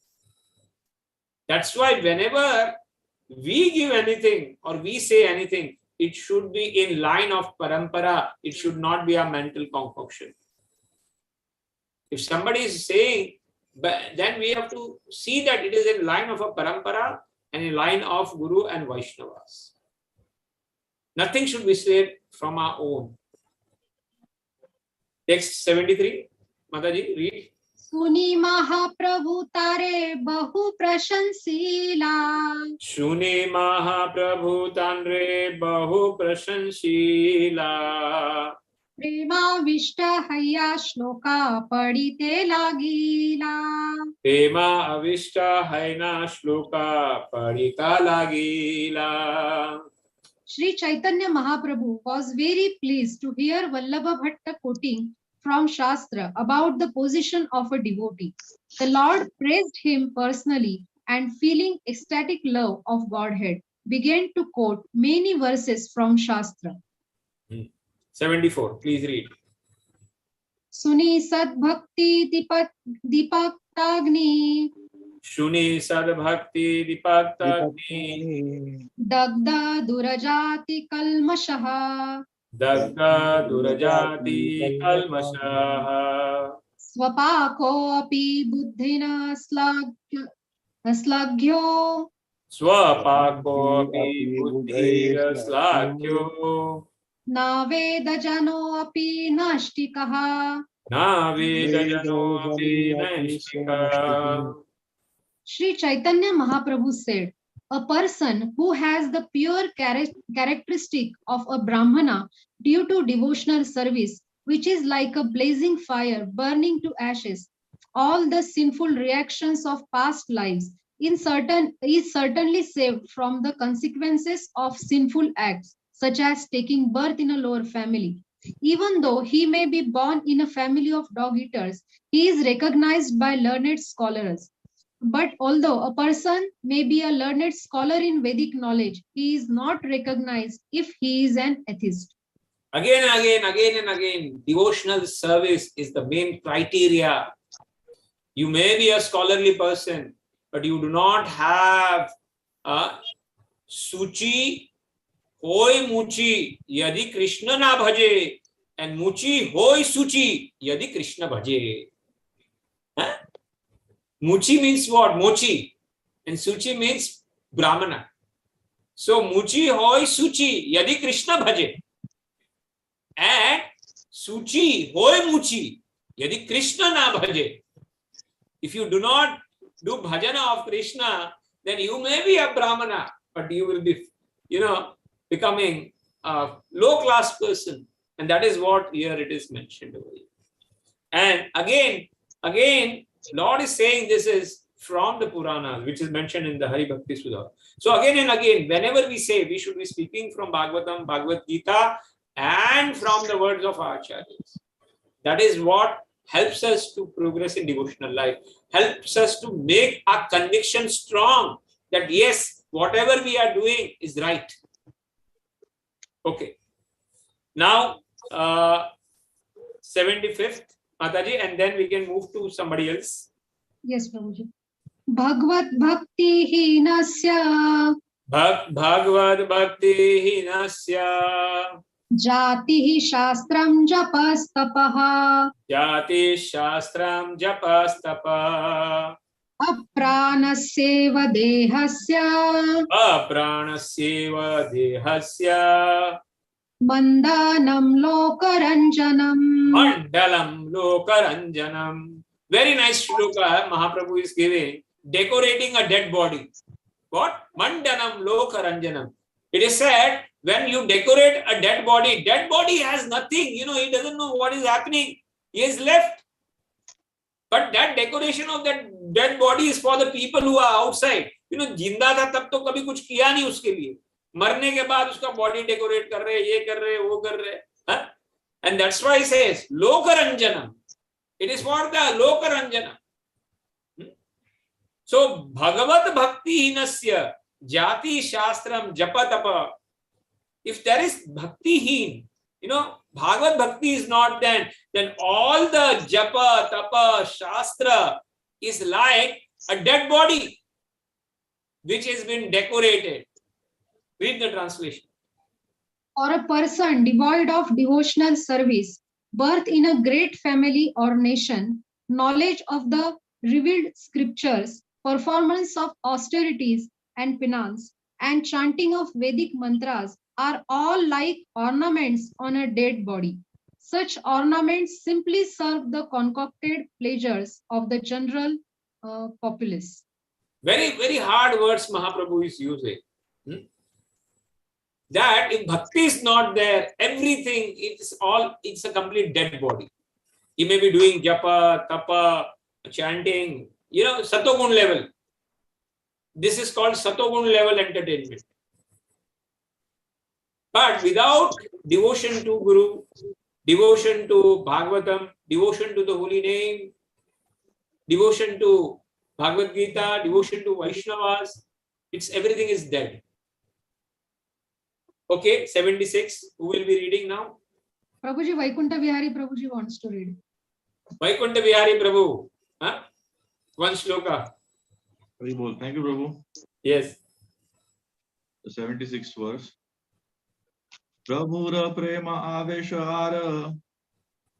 That's why whenever we give anything or we say anything, it should be in line of parampara. It should not be a mental concoction. If somebody is saying, but then we have to see that it is in line of a parampara and in line of Guru and Vaishnavas. Nothing should be said from our own. Text 73, Mataji, read. सुनी महाप्रभु तारे बहु प्रशंसीला Shuni Mahaprabhu Tanre Bahu Prashanshila प्रेमाविष्ट हया shloka पढ़िते लागीला Pema Avishta Haina Shloka Parita Lagila. Sri Chaitanya Mahaprabhu was very pleased to hear Vallabha Bhatta quoting from Shastra about the position of a devotee. The Lord praised him personally and, feeling ecstatic love of Godhead, began to quote many verses from Shastra. 74, please read. Suni Sadbhakti Dipakagni Shuni Sadbhakti Dipakagni Dagda Durajati Kalmashaha Dagda Durajati Kalmashaha Swapako api buddhina slagyo Swapako api buddhira slakyo na vedajano api nashtikaha. Na vedajano api naishtika. Sri Chaitanya Mahaprabhu said, a person who has the pure characteristic of a Brahmana due to devotional service, which is like a blazing fire burning to ashes, all the sinful reactions of past lives, is certainly saved from the consequences of sinful acts, such as taking birth in a lower family. Even though he may be born in a family of dog-eaters, he is recognized by learned scholars. But although a person may be a learned scholar in Vedic knowledge, he is not recognized if he is an atheist. Again and again, devotional service is the main criteria. You may be a scholarly person, but you do not have a suchi hoy muchi yadi Krishna na bhaje and muchi hoy suchi yadi Krishna bhaje. Huh? Muchi means what? Mochi. And suchi means Brahmana. So muchi hoy suchi yadi Krishna bhaje. And suchi hoy muchi yadi Krishna na bhaje. If you do not do bhajana of Krishna, then you may be a Brahmana, but you will be, becoming a low-class person. And that is what here it is mentioned over here. And again, Lord is saying this is from the Puranas, which is mentioned in the Hari Bhakti Sudha. So again and again, whenever we say, we should be speaking from Bhagavatam, Bhagavad Gita, and from the words of our acharyas. That is what helps us to progress in devotional life, helps us to make our conviction strong that yes, whatever we are doing is right. Okay. Now, 75th, Mataji, and then we can move to somebody else. Yes, Prabhuji. Bhagavad Bhakti Hinasya Bhagavad Bhakti Hinasya Jati Shastram Japas Tapaha Jati Shastram Japastapa Apranasyeva Dehasya Apranasyeva Dehasya Mandanam Lokaranjanam Mandalam Lokaranjanam. Very nice shloka Mahaprabhu is giving, decorating a dead body. What? Mandanam Lokaranjanam. It is said, when you decorate a dead body has nothing, he doesn't know what is happening. He is left. But that decoration of that dead body is for the people who are outside. जिंदा था तब तो कभी कुछ किया नहीं उसके लिए. मरने के बाद उसका body decorate कर रहे, ये कर रहे, वो कर रहे. And that's why he says, Lokaranjanam. It is for the Lokaranjana. So, Bhagavad Bhakti Hinasya Jati Shastram Japatapa. If there is Bhakti Hin, Bhagavad Bhakti is not then all the Japa, Tapa, Shastra is like a dead body which has been decorated. Read the translation. Or a person devoid of devotional service, birth in a great family or nation, knowledge of the revealed scriptures, performance of austerities and penance, and chanting of Vedic mantras are all like ornaments on a dead body. Such ornaments simply serve the concocted pleasures of the general populace. Very, very hard words Mahaprabhu is using. That if bhakti is not there, everything, it's a complete dead body. You may be doing japa, tapa, chanting, satogun level. This is called satogun level entertainment. But without devotion to Guru, devotion to Bhagavatam, devotion to the holy name, devotion to Bhagavad Gita, devotion to Vaishnavas, everything is dead. Okay, 76. Who will be reading now? Prabhuji, Vaikuntha Vihari Prabhuji wants to read. Vaikuntha Vihari Prabhu. Huh? One shloka. Thank you, Prabhu. Yes. The 76th verse. Prabhura prema aveshara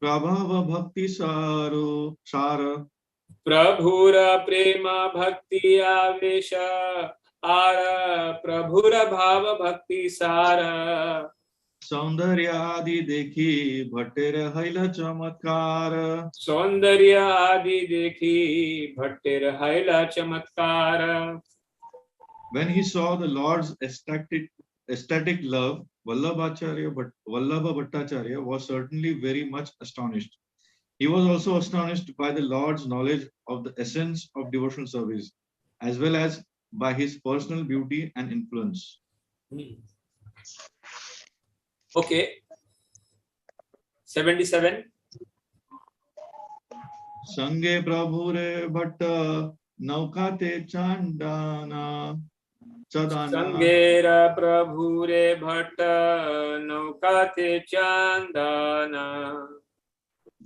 prabhava bhakti saro shara. Prabhura prema bhakti avesha ara prabhura bhava bhakti sara. Saundarya adi dekhi bhattere haila chamatkar. Saundarya adi dekhi bhattere haila chamatkar. When he saw the Lord's ecstatic love, Vallabha Bhattacharya was certainly very much astonished. He was also astonished by the Lord's knowledge of the essence of devotional service, as well as by his personal beauty and influence. Okay. 77. Sange Prabhure Bhatta Naukate Chandana Chadana. Sangera Prabhure Bhatta Naukate Chandana.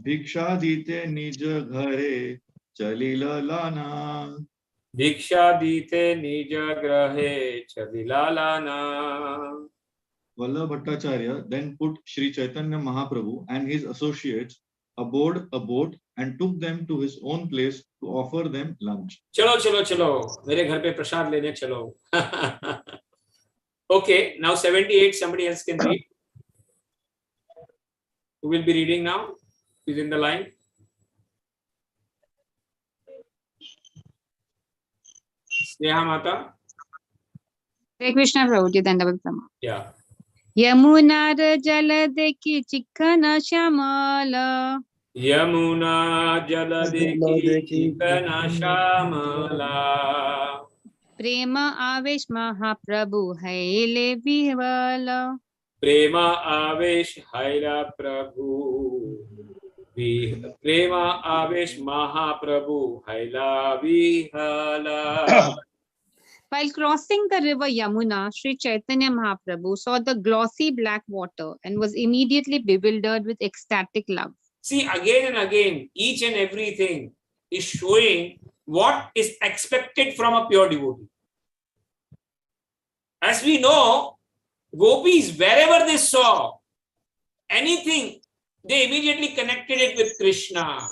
Bhiksha dite nij ghare chalila lana. Diksha dite nija grahe chadilalana. Vallabha Bhattacharya then put Sri Caitanya Mahaprabhu and his associates aboard a boat and took them to his own place to offer them lunch. Chalo, chalo, chalo. Mere ghar pe prasad lene chalo. Okay, now 78. Somebody else can read. Who will be reading now? Who is in the line? Sneha Mata. Hare Krishna Prabhuji, Dandavat Pranam. Yeah. Yamuna jala dekhi chikkana shamala. Yamuna jala dekhi chikkana shamala. Prema avesh Mahaprabhu haile vivala. Prema avesh haila prabhu. Prema avesh Mahaprabhu haila vihala. While crossing the river Yamuna, Sri Chaitanya Mahaprabhu saw the glossy black water and was immediately bewildered with ecstatic love. See, again and again, each and everything is showing what is expected from a pure devotee. As we know, gopis, wherever they saw anything, they immediately connected it with Krishna.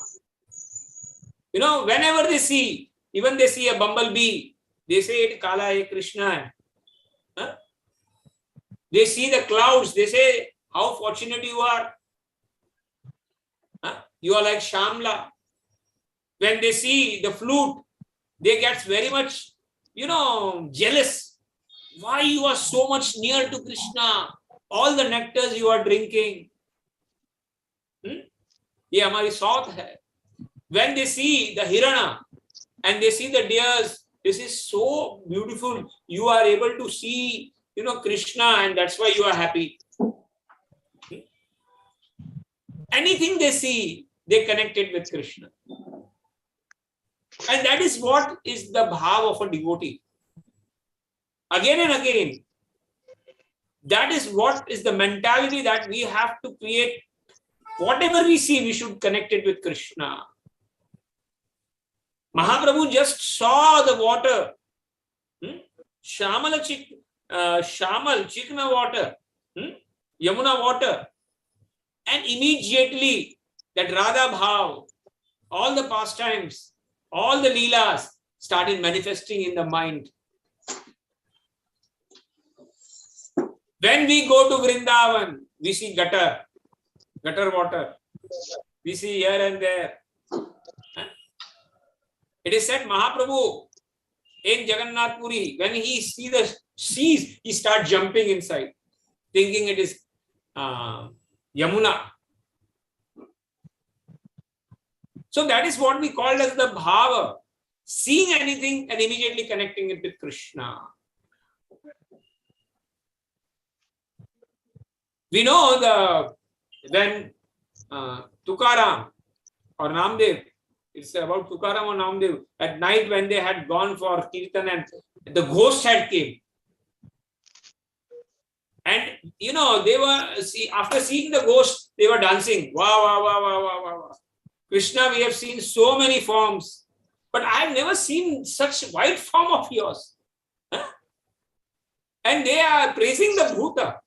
Whenever they see, even they see a bumblebee, they say it Kala hai Krishna. Huh? They see the clouds, they say how fortunate you are. Huh? You are like Shamla. When they see the flute, they get very much, jealous. Why you are so much near to Krishna? All the nectars you are drinking. Ye hamari sauth hai. When they see the Hirana and they see the deers, this is so beautiful. You are able to see, Krishna, and that's why you are happy. Anything they see, they connect it with Krishna. And that is what is the bhav of a devotee. Again and again, that is what is the mentality that we have to create. Whatever we see, we should connect it with Krishna. Mahaprabhu just saw the water, Shamal, Chikna water, Yamuna water, and immediately that Radha Bhav all the pastimes, all the leelas started manifesting in the mind. When we go to Vrindavan, we see gutter water. We see here and there. It is said Mahaprabhu in Jagannath Puri, when he sees the seas, he starts jumping inside, thinking it is Yamuna. So that is what we call as the bhava, seeing anything and immediately connecting it with Krishna. We know when Tukaram or Namdev, it's about Tukaram or Namdev, at night when they had gone for Kirtan and the ghost had came. And you know, they were, after seeing the ghost, they were dancing. Wow, wow, wow, wow, wow, wow. Krishna, we have seen so many forms, but I have never seen such white form of yours. Huh? And they are praising the Bhuta.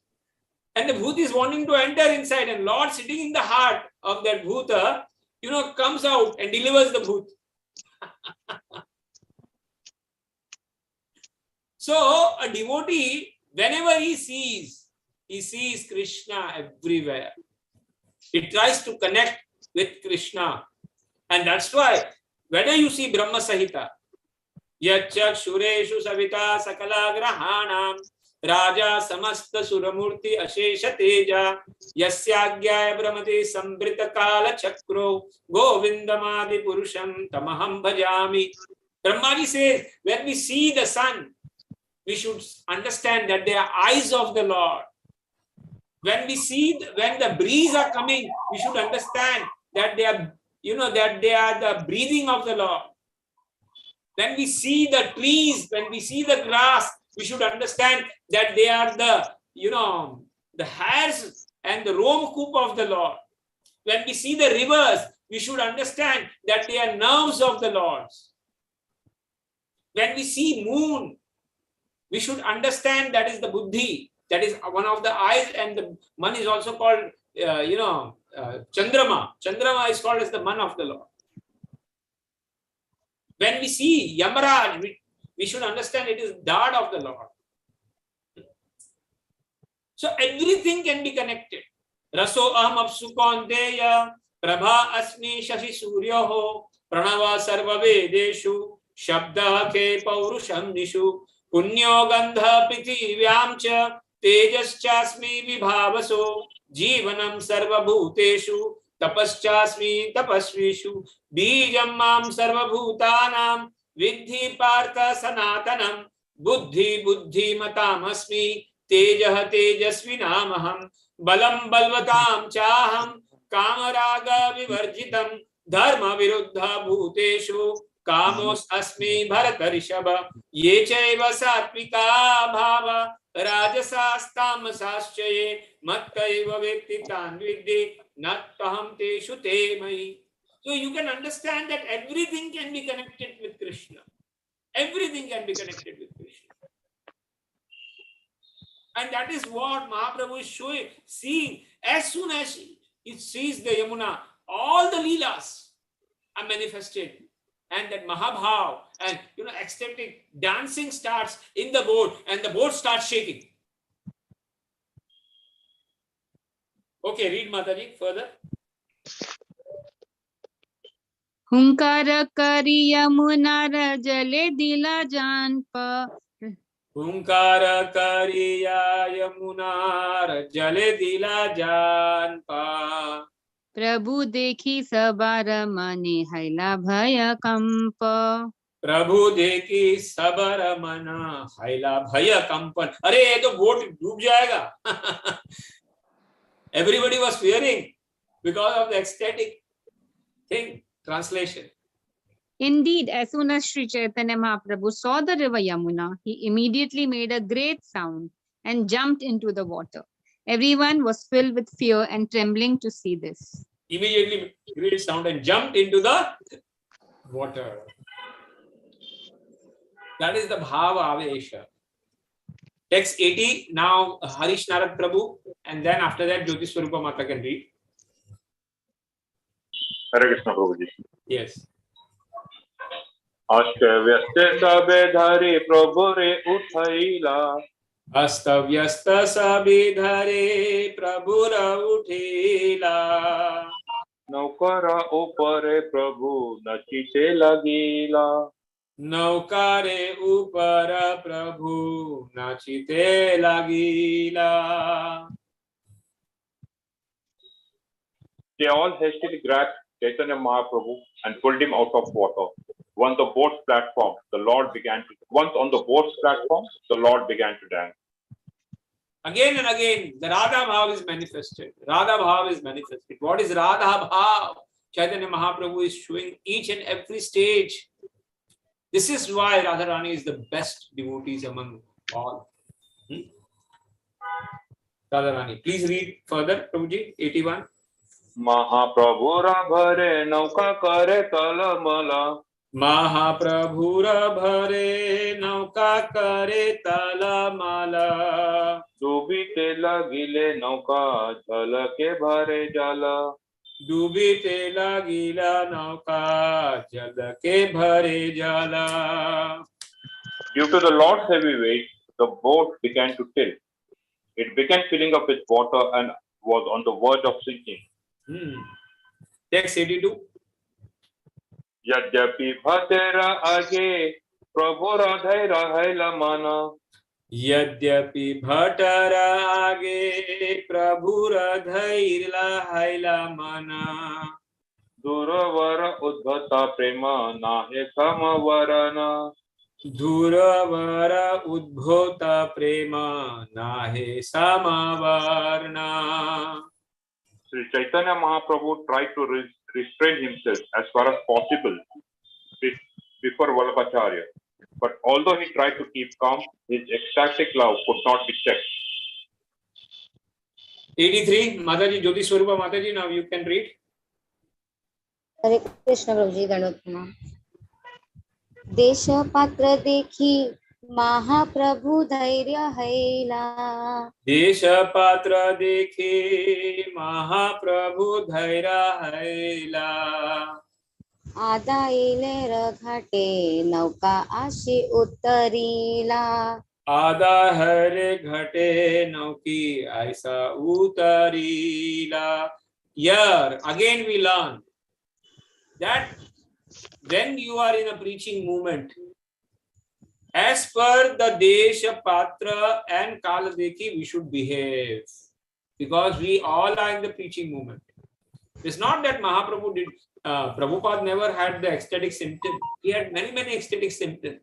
And the Bhuta is wanting to enter inside, and Lord sitting in the heart of that Bhuta, you know, comes out and delivers the Bhuta. So a devotee, whenever he sees Krishna everywhere. He tries to connect with Krishna. And that's why, whether you see Brahma Sahita, Yachak Shureshu Savita Sakala Grahanam, Raja Samasta Suramurti Ashesha Teja, Yasyagyaya Brahmati Sambrita Kala Chakro, Govindamadi Purusham Tamaham Bhajami. Brahmaji says, when we see the sun, we should understand that they are eyes of the Lord. When we see, when the breeze are coming, we should understand that they are, you know, that they are the breathing of the Lord. When we see the trees, when we see the grass, we should understand that they are the, you know, the hairs and the roam coop of the Lord. When we see the rivers, we should understand that they are nerves of the Lord. When we see moon, we should understand that is the buddhi, that is one of the eyes, and the man is also called, Chandrama. Chandrama is called as the man of the Lord. When we see Yamaraj, we should understand it is dad of the Lord. So everything can be connected. Raso aham apsu kaunteya, prabha asmi shashi suryaho, pranava sarva vedeshu, shabda ke paurusham nishu, punyo gandha pithivyam cha, tejaschasmi vibhavaso, jivanam sarva bhuteshu, tapaschasmi tapasvishu, bijam mam sarva bhutanam, vidhi partha sanatanam, buddhi buddhi matam asmi, tejah tejasvinamaham, balam balvatam chaham, kamaraga vivarjitam, dharma viruddha bhuteshu, kamos asmi bharatarishaba, ye chaiva satvika bhava, rajasastamasaschaye, mattaiva vektitan vidhi, nattaham teshu te mai. So you can understand that everything can be connected with Krishna. Everything can be connected with Krishna. And that is what Mahaprabhu is showing, seeing. As soon as he sees the Yamuna, all the Leelas are manifested. And that Mahabhav and, you know, ecstatic dancing starts in the boat, and the boat starts shaking. Okay, read Mataji further. Hunkara kari yamunar jale dila janpa. Hunkara kariya yamunar jale dila janpa. Prabhu dekhi sabar mane haila bhaya kampa. प्रभु देखी सबर मना हैला भय कंपन. अरे ये तो boat डूब जाएगा. Everybody was fearing because of the ecstatic thing. Translation. Indeed, as soon as Sri Chaitanya Mahaprabhu saw the river Yamuna, he immediately made a great sound and jumped into the water. Everyone was filled with fear and trembling to see this. Immediately great sound and jumped into the water. That is the Bhava Avesha. Text 80, now Harish Narad Prabhu, and then after that Jyoti Swarupa Mata can read. Hare Krishna, Prabhuji. Yes. Ashtavyasta sabe dhari Prabhu re uthaila. Astavyasta sabe dhare Prabhura uthila. Naukara upare Prabhu nachite lagila. Naukare upara Prabhu nachite lagila. They all hastily grabbed Caitanya Mahaprabhu and pulled him out of water. Once on the boat's platform, the Lord began to dance. Again and again, the Radha Bhav is manifested. Radha Bhav is manifested. What is Radha Bhav? Caitanya Mahaprabhu is showing each and every stage. This is why Radharani is the best devotees among all. Radharani, please read further, Prabhuji, 81. Mahaprabhura bhare nauka kare talamala. Mahaprabhura bhare nauka kare talamala. Dubite lagile nauka jhalake bhare jala. Dubite lagila nauka jalake bhare jala. Due to the Lord's heavy weight, the boat began to tilt. It began filling up with water and was on the verge of sinking. Text 82. Yadyapi bhatera age prabhura dhaira haila mana. Yadyapi bhatara age prabhura dhaira haila mana. Duravara udbhata prema nahe samavarana. Duravara udbhota prema nahe samavarna. Sri Caitanya Mahaprabhu tried to restrain himself as far as possible before Vallabhacharya. But although he tried to keep calm, his ecstatic love could not be checked. 83, Mataji, Jyoti Swarupa Mataji, now you can read. Hare Krishna, Prabhuji, Dandavat. Desha patra dekhi Mahaprabhu dhairya haila. Desha patra dekhi Mahaprabhu dhaira haila. Adaile raghate nauka ashi uttarila. Ada hare ghate nauki aisa utarila. Here again we learn that when you are in a preaching movement, as per the Desha, Patra and Kaladeki, we should behave. Because we all are in the preaching movement. It's not that Mahaprabhu did, Prabhupada never had the ecstatic symptom. He had many ecstatic symptoms.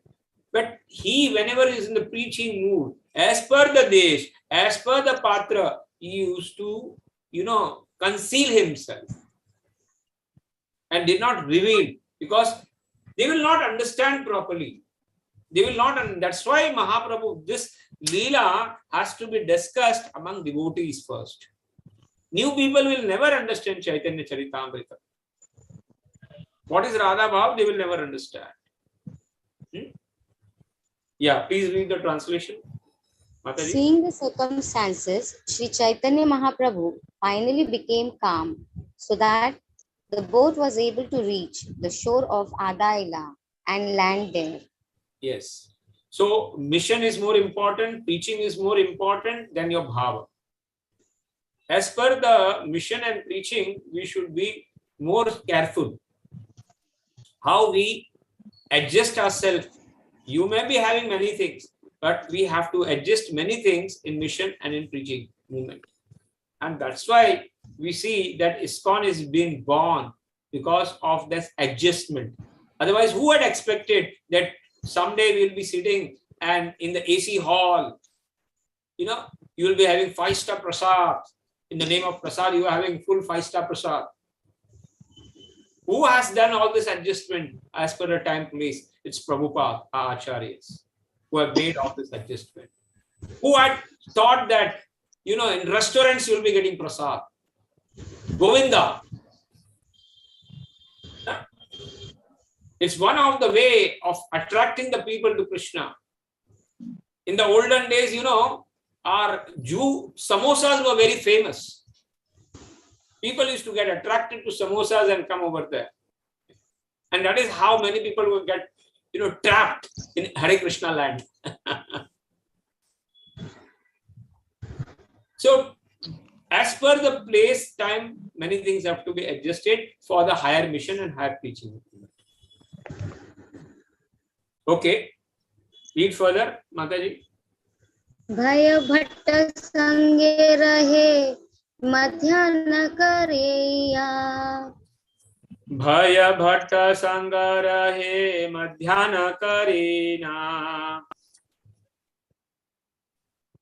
But he, whenever he is in the preaching mood, as per the Desh, as per the Patra, he used to, conceal himself. And did not reveal. Because they will not understand properly. They will not, and that's why Mahaprabhu, this Leela has to be discussed among devotees first. New people will never understand Caitanya Caritamrta. What is Radha Bhav? They will never understand. Yeah, please read the translation. Mataji. Seeing the circumstances, Sri Chaitanya Mahaprabhu finally became calm so that the boat was able to reach the shore of Adaila and land there. Yes. So mission is more important, preaching is more important than your bhava. As per the mission and preaching, we should be more careful. How we adjust ourselves. You may be having many things, but we have to adjust many things in mission and in preaching movement. And that's why we see that ISKCON is being born because of this adjustment. Otherwise, who had expected that someday we'll be sitting and in the AC hall, you will be having 5-star prasad. In the name of prasad, you are having full 5-star prasad. Who has done all this adjustment as per the time place? It's Prabhupada, our acharyas, who have made all this adjustment. Who had thought that, in restaurants you'll be getting prasad. Govinda. It's one of the way of attracting the people to Krishna. In the olden days, our Juhu samosas were very famous. People used to get attracted to samosas and come over there. And that is how many people will get, trapped in Hare Krishna land. So, as per the place, time, many things have to be adjusted for the higher mission and higher preaching. Okay. Read further, Mataji. Bhaya bhatta sange rahe madhyana kareya. Bhaya bhatta sanga rahe madhyana karena.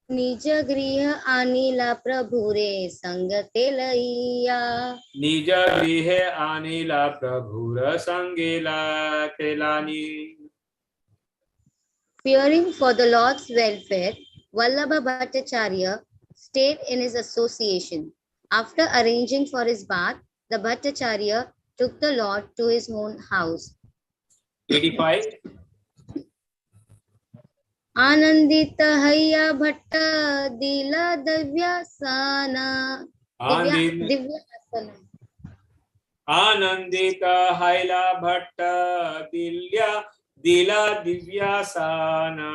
निज गृह अनिला प्रभु रे संग तेलैया. निज गृह अनिला प्रभु र संगेला तेलानी. Fearing for the Lord's welfare, Vallabha Bhattacharya stayed in his association. After arranging for his bath, the Bhattacharya took the Lord to his own house. 85. Anandita Hayya Bhatta Dila Divyasana. Divyasana. Anandita Haila Bhatta Dila Divyasana.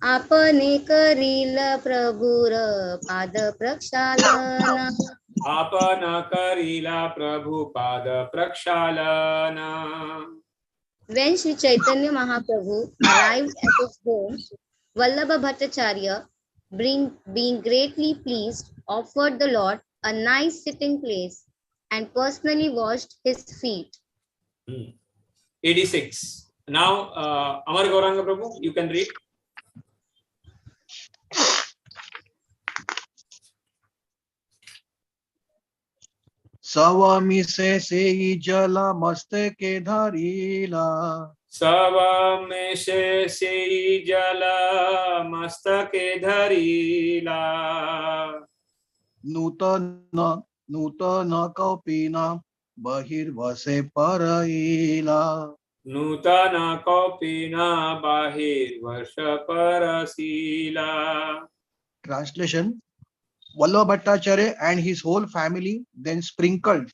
Apane Karila Prabhura Pada Prakshalana. Apana Karila Prabhu Pada Prakshalana. When Sri Caitanya Mahaprabhu arrived at his home, Vallabha Bhattacharya, being greatly pleased, offered the Lord a nice sitting place and personally washed his feet. 86. Now, Amar Gauranga Prabhu, you can read. Savami se jala maste ke dharila. Savami se jala mastake dharila. Nutana kaupina bahir vase paraila. Nutana kopina bahir varsha parasila. Translation: Vallabha Bhattacharya and his whole family then sprinkled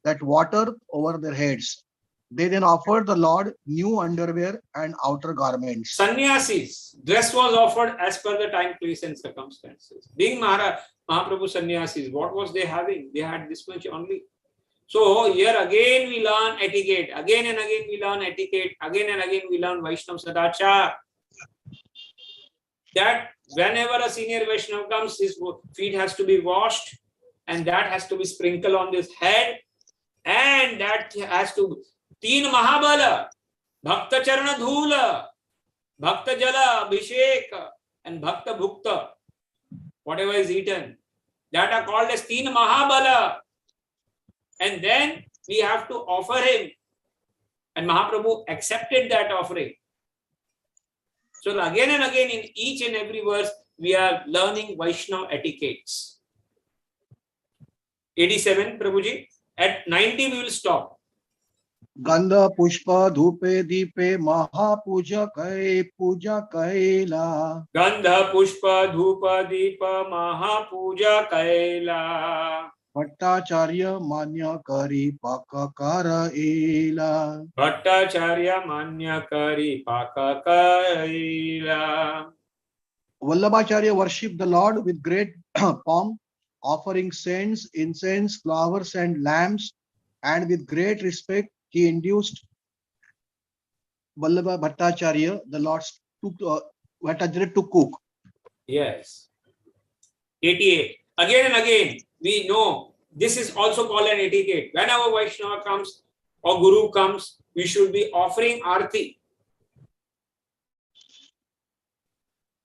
that water over their heads. They then offered the Lord new underwear and outer garments. Sannyasis, dress was offered as per the time, place and circumstances. Being Mahaprabhu sannyasis, what was they having? They had this much only. So here again we learn etiquette. Again and again we learn etiquette. Again and again we learn Vaishnava Sadachar. That whenever a senior Vaishnava comes, his feet has to be washed and that has to be sprinkled on his head, and that has to Teen Mahabala, Bhakta Charana Dhula, Bhakta Jala, Abhishek, and Bhakta Bhukta, whatever is eaten, that are called as Teen Mahabala. And then we have to offer him. And Mahaprabhu accepted that offering. So again and again in each and every verse, we are learning Vaishnava etiquettes. 87, Prabhuji. At 90, we will stop. Gandha pushpa dhupe dipe mahapuja kaila. Gandha pushpa dhupa dipa mahapuja kaila. Bhattacharya manya kari pakakara ila. Bhattacharya manya kari pakakaila. Vallabhacharya worshipped the Lord with great pomp, offering saints, incense, flowers, and lamps, and with great respect he induced Vallabha Bhattacharya, the Lord's Bhattacharya, to cook. Yes. 88. Again and again, we know this is also called an etiquette. Whenever Vaishnava comes or Guru comes, we should be offering arti.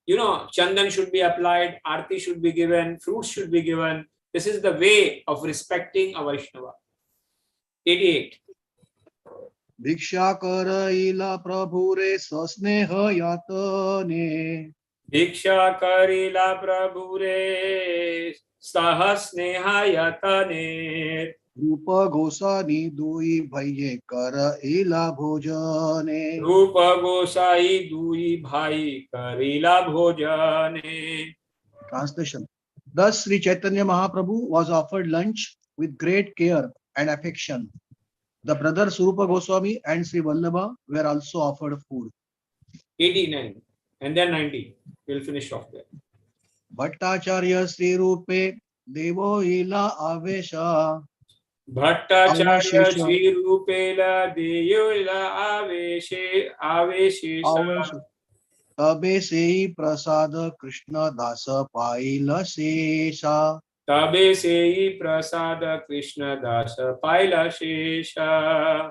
You know, chandan should be applied, arti should be given, fruits should be given. This is the way of respecting a Vaishnava. 88. Bhiksha karaila prabhure sasneha yatane. Bhiksha karila prabhure sahasneha yatane. Rupa gosani dui bhaiye karaila bhojane. Rupa gosai dui bhai karila bhojane. Translation: Thus Sri Chaitanya Mahaprabhu was offered lunch with great care and affection. The brothers Rupa Goswami and Sri Vallabha were also offered food. 89 and then 90. We'll finish off there. Bhattacharya Sri Rupe Devo Ila Avesha. Bhattacharya Sri Rupela Deyula Aveshesha. Tabe sei prasada Krishna dasa paila sesha. Tabe sei prasada Krishna dasa paila shesha.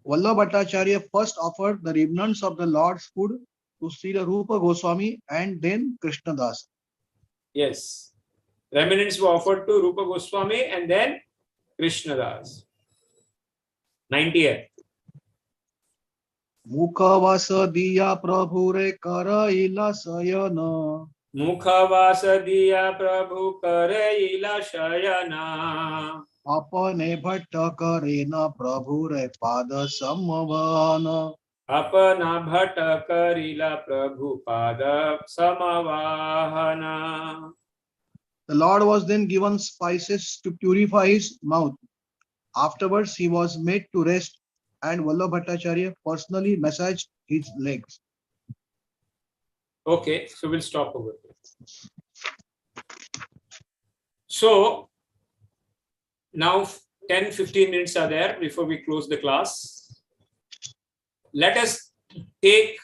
Vallabha Bhattacharya first offered the remnants of the Lord's food to Sri Rupa Goswami and then Krishna Das. Yes. Remnants were offered to Rupa Goswami and then Krishna Das. 90th. Mukhavasa diya prabhure karaila sayana. Mukhavasa diya prabhu karaila shayana. Apane bhatta karena prabhure pada samavana. Apana bhatta karila prabhu pada samavahana. The Lord was then given spices to purify his mouth. Afterwards, he was made to rest, and Vallabha Bhattacharya personally massaged his legs. Okay, so we'll stop over here. So now 10-15 minutes are there before we close the class. Let us take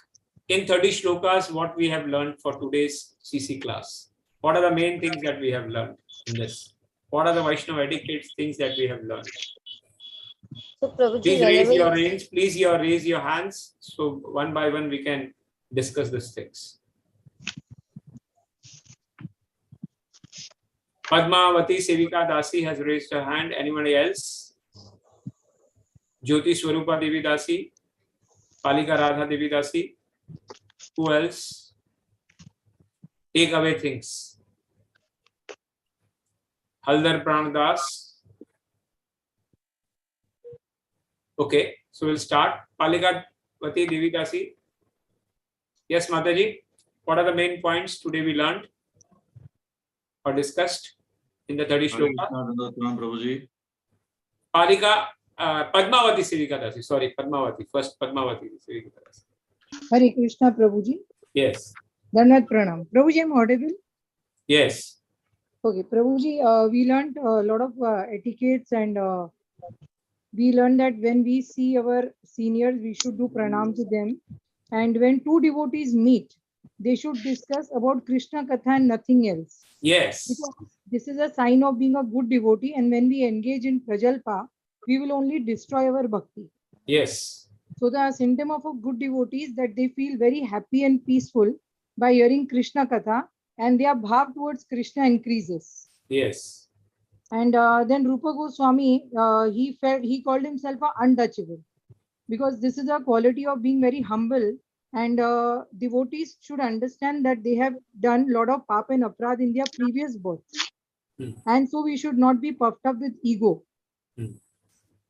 in 30 shlokas what we have learned for today's CC class. What are the main things that we have learned in this? What are the Vaishnava etiquette things that we have learned? So, Prabhuji, Please raise your hands. Please raise your hands. So one by one we can discuss these things. Padmavati Sevika Dasi has raised her hand. Anybody else? Jyoti Swarupa Devi Dasi. Palika Radha Devi Dasi. Who else? Take away things. Haldar Pranadas. Okay, so we'll start. Palika Vati Devi Dasi. Yes, Mataji. What are the main points today we learned or discussed in the 30 shloka? Palika Padmavati Sevika Dasi. Sorry, Padmavati. First Padmavati Sevika Dasi. Hare Krishna, Prabhuji. Yes. Dandavat Pranam. Prabhuji, I'm audible? Yes. Okay, Prabhuji, we learned a lot of etiquettes, and we learned that when we see our seniors, we should do pranam to them. And when two devotees meet, they should discuss about Krishna Katha and nothing else. Yes. Because this is a sign of being a good devotee, and when we engage in prajalpa, we will only destroy our bhakti. Yes. So the symptom of a good devotee is that they feel very happy and peaceful by hearing Krishna Katha, and their bhav towards Krishna increases. Yes. And then Rupa Goswami, he called himself untouchable, because this is a quality of being very humble, and devotees should understand that they have done a lot of papa and aprad in their previous births. And so we should not be puffed up with ego.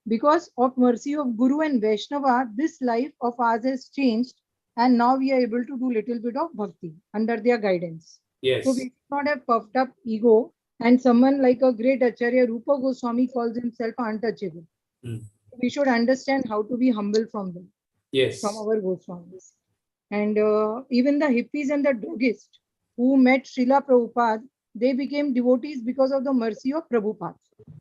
Because of mercy of Guru and Vaishnava, this life of ours has changed, and now we are able to do little bit of bhakti under their guidance. Yes. So we should not have puffed up ego, and someone like a great Acharya Rupa Goswami calls himself untouchable. We should understand how to be humble from them. Yes. From our Goswamis. And even the hippies and the drogists who met Srila Prabhupada, they became devotees because of the mercy of Prabhupada.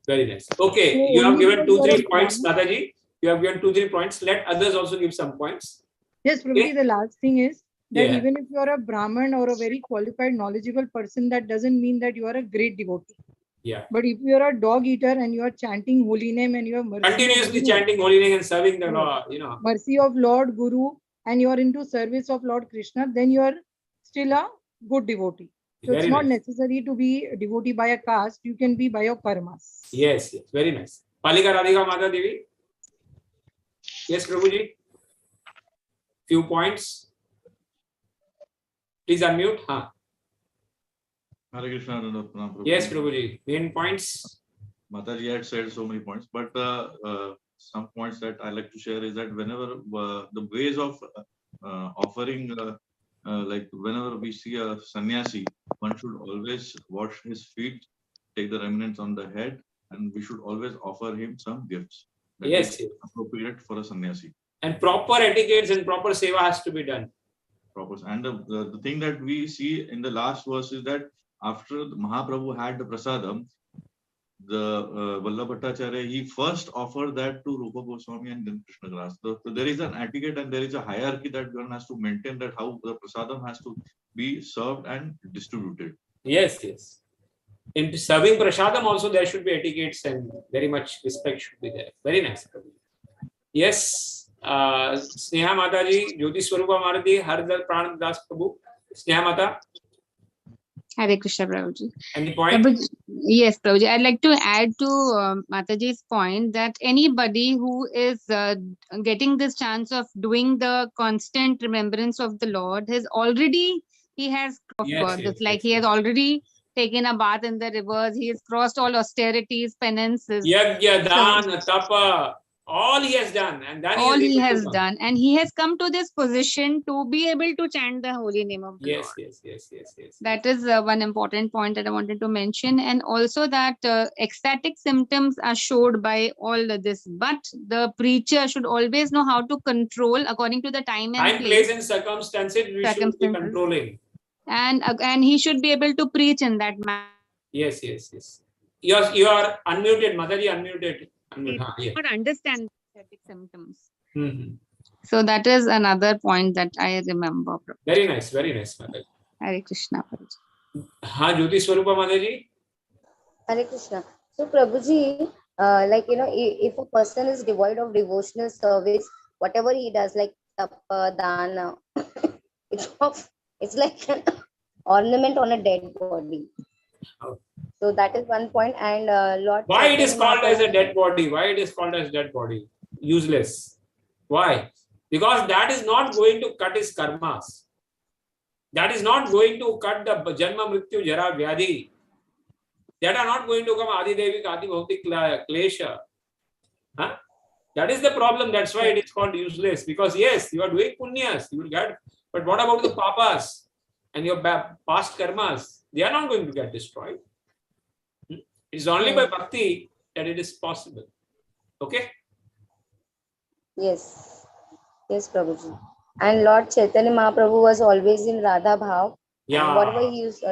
Very nice. Okay, So you have given only 2-3 points, Nadaji. You have given 2-3 points. Let others also give some points. Yes, Prabhuji, the last thing is that Yeah. even if you are a Brahmin or a very qualified, knowledgeable person, that doesn't mean that you are a great devotee. Yeah. But if you are a dog eater and you are chanting holy name and you are Continuously chanting holy name and serving the Lord, mercy of Lord Guru, and you are into service of Lord Krishna, then you are still a good devotee. So Very it's not nice. necessary to be a devotee by a caste. You can be by your karmas. Yes, yes, very nice. Palika Radhika Mata Devi. Yes, Prabhuji. Few points. Please unmute. Hare Krishna. Yes, Prabhuji. Main points. Mataji had said so many points, but some points that I like to share is that whenever the ways of offering, like whenever we see a sannyasi, one should always wash his feet, take the remnants on the head, and we should always offer him some gifts. That Yes, is appropriate for a sannyasi. and proper etiquettes and proper seva has to be done. Proper. And the thing that we see in the last verse is that after Mahaprabhu had the prasadam, the Vallabha Bhattacharya, he first offered that to Rupa Goswami and then Krishna Das. So there is an etiquette and there is a hierarchy that one has to maintain, that how the prasadam has to be served and distributed. Yes, yes. In serving prasadam also there should be etiquettes and very much respect should be there. Very nice. Yes, Sneha Mataji, Jyoti Swarupa Maradi, Hardal Pran Das Prabhu. Sneha Mata. Hare Krishna, Prabhuji. Any point? Prabhuji, yes, Prabhuji. I'd like to add to Mataji's point that anybody who is getting this chance of doing the constant remembrance of the Lord has already, he has crossed this. Like he has already taken a bath in the rivers. He has crossed all austerities, penances. Yajna, dana, tapa. All he has done, and that all he has done, and he has come to this position to be able to chant the holy name of the Lord. Yes. That is one important point that I wanted to mention, and also that ecstatic symptoms are showed by all this, but the preacher should always know how to control according to the time and place and circumstances. We should be controlling, and he should be able to preach in that manner. Yes. You are unmuted, Mataji, unmuted. Not understand ecstatic symptoms. So that is another point that I remember. Very nice, Mataji. Hare Krishna. Ha, Jyoti Swarupa Mataji. Hare Krishna. So Prabhuji, like if a person is devoid of devotional service, whatever he does, like tapa, dana, it's like an ornament on a dead body. Oh. So that is one point. And Lord, why it is called as a dead body? Why it is called as dead body? Useless. Why? Because that is not going to cut his karmas. That is not going to cut the janma mrityu jara vyadhi. That are not going to come adi devik adi bhautik klesha. Huh? That is the problem. That's why it is called useless. Because yes, you are doing punyas, you will get. But what about the papas and your past karmas? They are not going to get destroyed. It's only by bhakti that it is possible. Okay? Yes, Prabhuji. And Lord Chaitanya Mahaprabhu was always in Radha Bhav. Yeah. And whatever he used,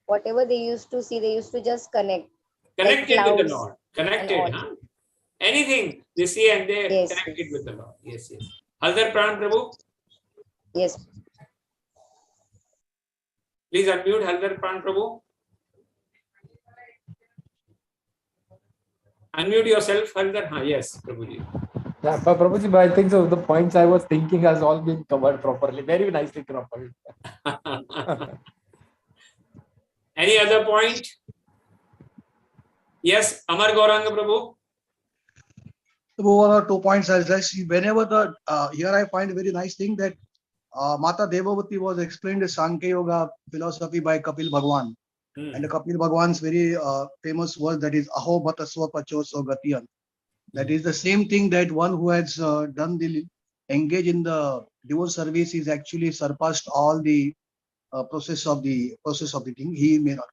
whatever they used to see, they used to just connect. Connected like with the Lord. Connected. Huh? Anything they see and they connected with the Lord. Yes. Haldar Pran Prabhu? Yes. Please unmute Haldar Pran Prabhu. Unmute yourself, Haldar. Yes, Prabhuji. Yeah, Prabhuji, I think so. The points I was thinking has all been covered properly. Very nicely covered. Any other point? Yes, Amar Gauranga Prabhu. One or 2 points I'll just see. Whenever here I find a very nice thing that Mata Devavati was explained as Sankhya Yoga philosophy by Kapil Bhagwan. And the Kapil Bhagwan's very famous word, that is Aho Bhataswa Pachoso Gatiyan. That is the same thing that one who has engaged in the divorce service is actually surpassed all the process of the thing. He may not.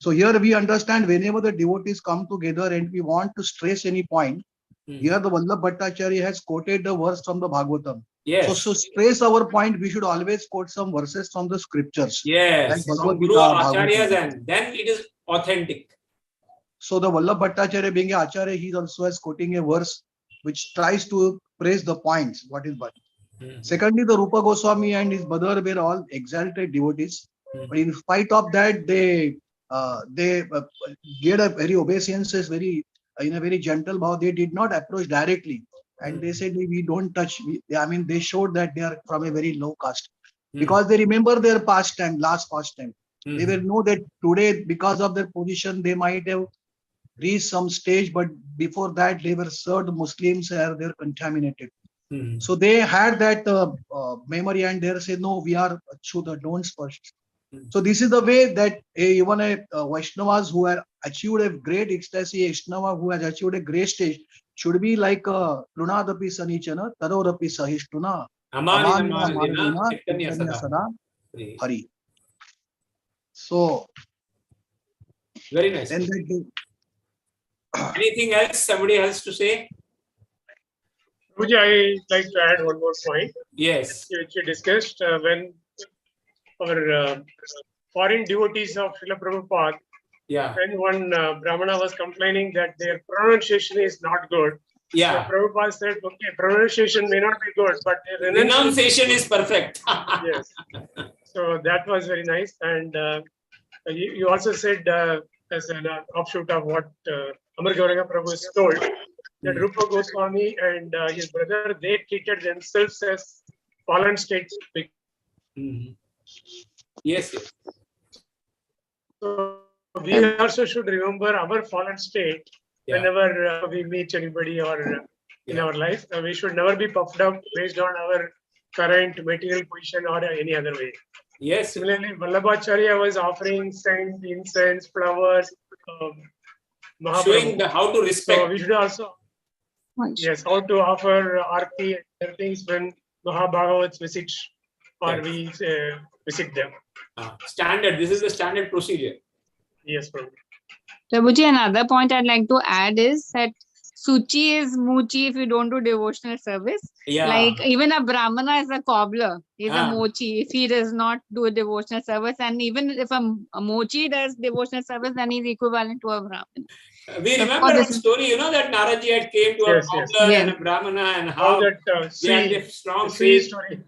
So here we understand whenever the devotees come together and we want to stress any point, here the Vallabha Bhattacharya has quoted the verse from the Bhagavatam. Yes. So stress our point, we should always quote some verses from the scriptures. Yes. Like From Guru or Acharyas, and then it is authentic. So the Vallabha Bhattacharya being an Acharya, he also is quoting a verse which tries to praise the points. What is what? Secondly, the Rupa Goswami and his brother were all exalted devotees. But in spite of that, they gave a very obeisances, very in a very gentle bow. They did not approach directly, and they said we don't touch. They showed that they are from a very low caste because they remember their last past time. They will know that today, because of their position, they might have reached some stage, but before that, they were served Muslims and they're contaminated. So they had that memory, and they said, no, we are Shuddha, don't spurge. So this is the way that even a Vaishnavas who have achieved a great ecstasy, Vaishnava who has achieved a great stage, should be like Plunadapi Sanichana, Tarorapi Sahishtuna, Amanina Caitanya Sada Hari. So very nice. Then Anything else? Somebody else to say? Prabhuji, I like to add one more point. Yes. Which we discussed when our foreign devotees of Srila Prabhupada, Yeah. when one Brahmana was complaining that their pronunciation is not good. Yeah. So Prabhupada said, okay, pronunciation may not be good, but their renunciation is perfect. Yes. So that was very nice. And you also said, as an offshoot of what Amar Gauranga Prabhu told, that Rupa Goswami and his brother, they treated themselves as fallen states. Yes, yes. So we also should remember our fallen state whenever we meet anybody or in our life. We should never be puffed up based on our current material position or any other way. Yes. Similarly, Vallabhacharya was offering scent, incense, flowers, showing how to respect. So we should also, yes, how to offer arti and other things when Mahabhagavats visit or we visit them. Standard. This is the standard procedure. Yes, Prabhu. Prabhuji, another point I'd like to add is that Suchi is Muchi if you don't do devotional service. Yeah. Like even a Brahmana is a cobbler, is a Mochi if he does not do a devotional service. And even if a Mochi does devotional service, then he's equivalent to a Brahmana. We remember one story, you know, that Naraji had came to a cobbler and a Brahmana and how that they had a strong faith. story.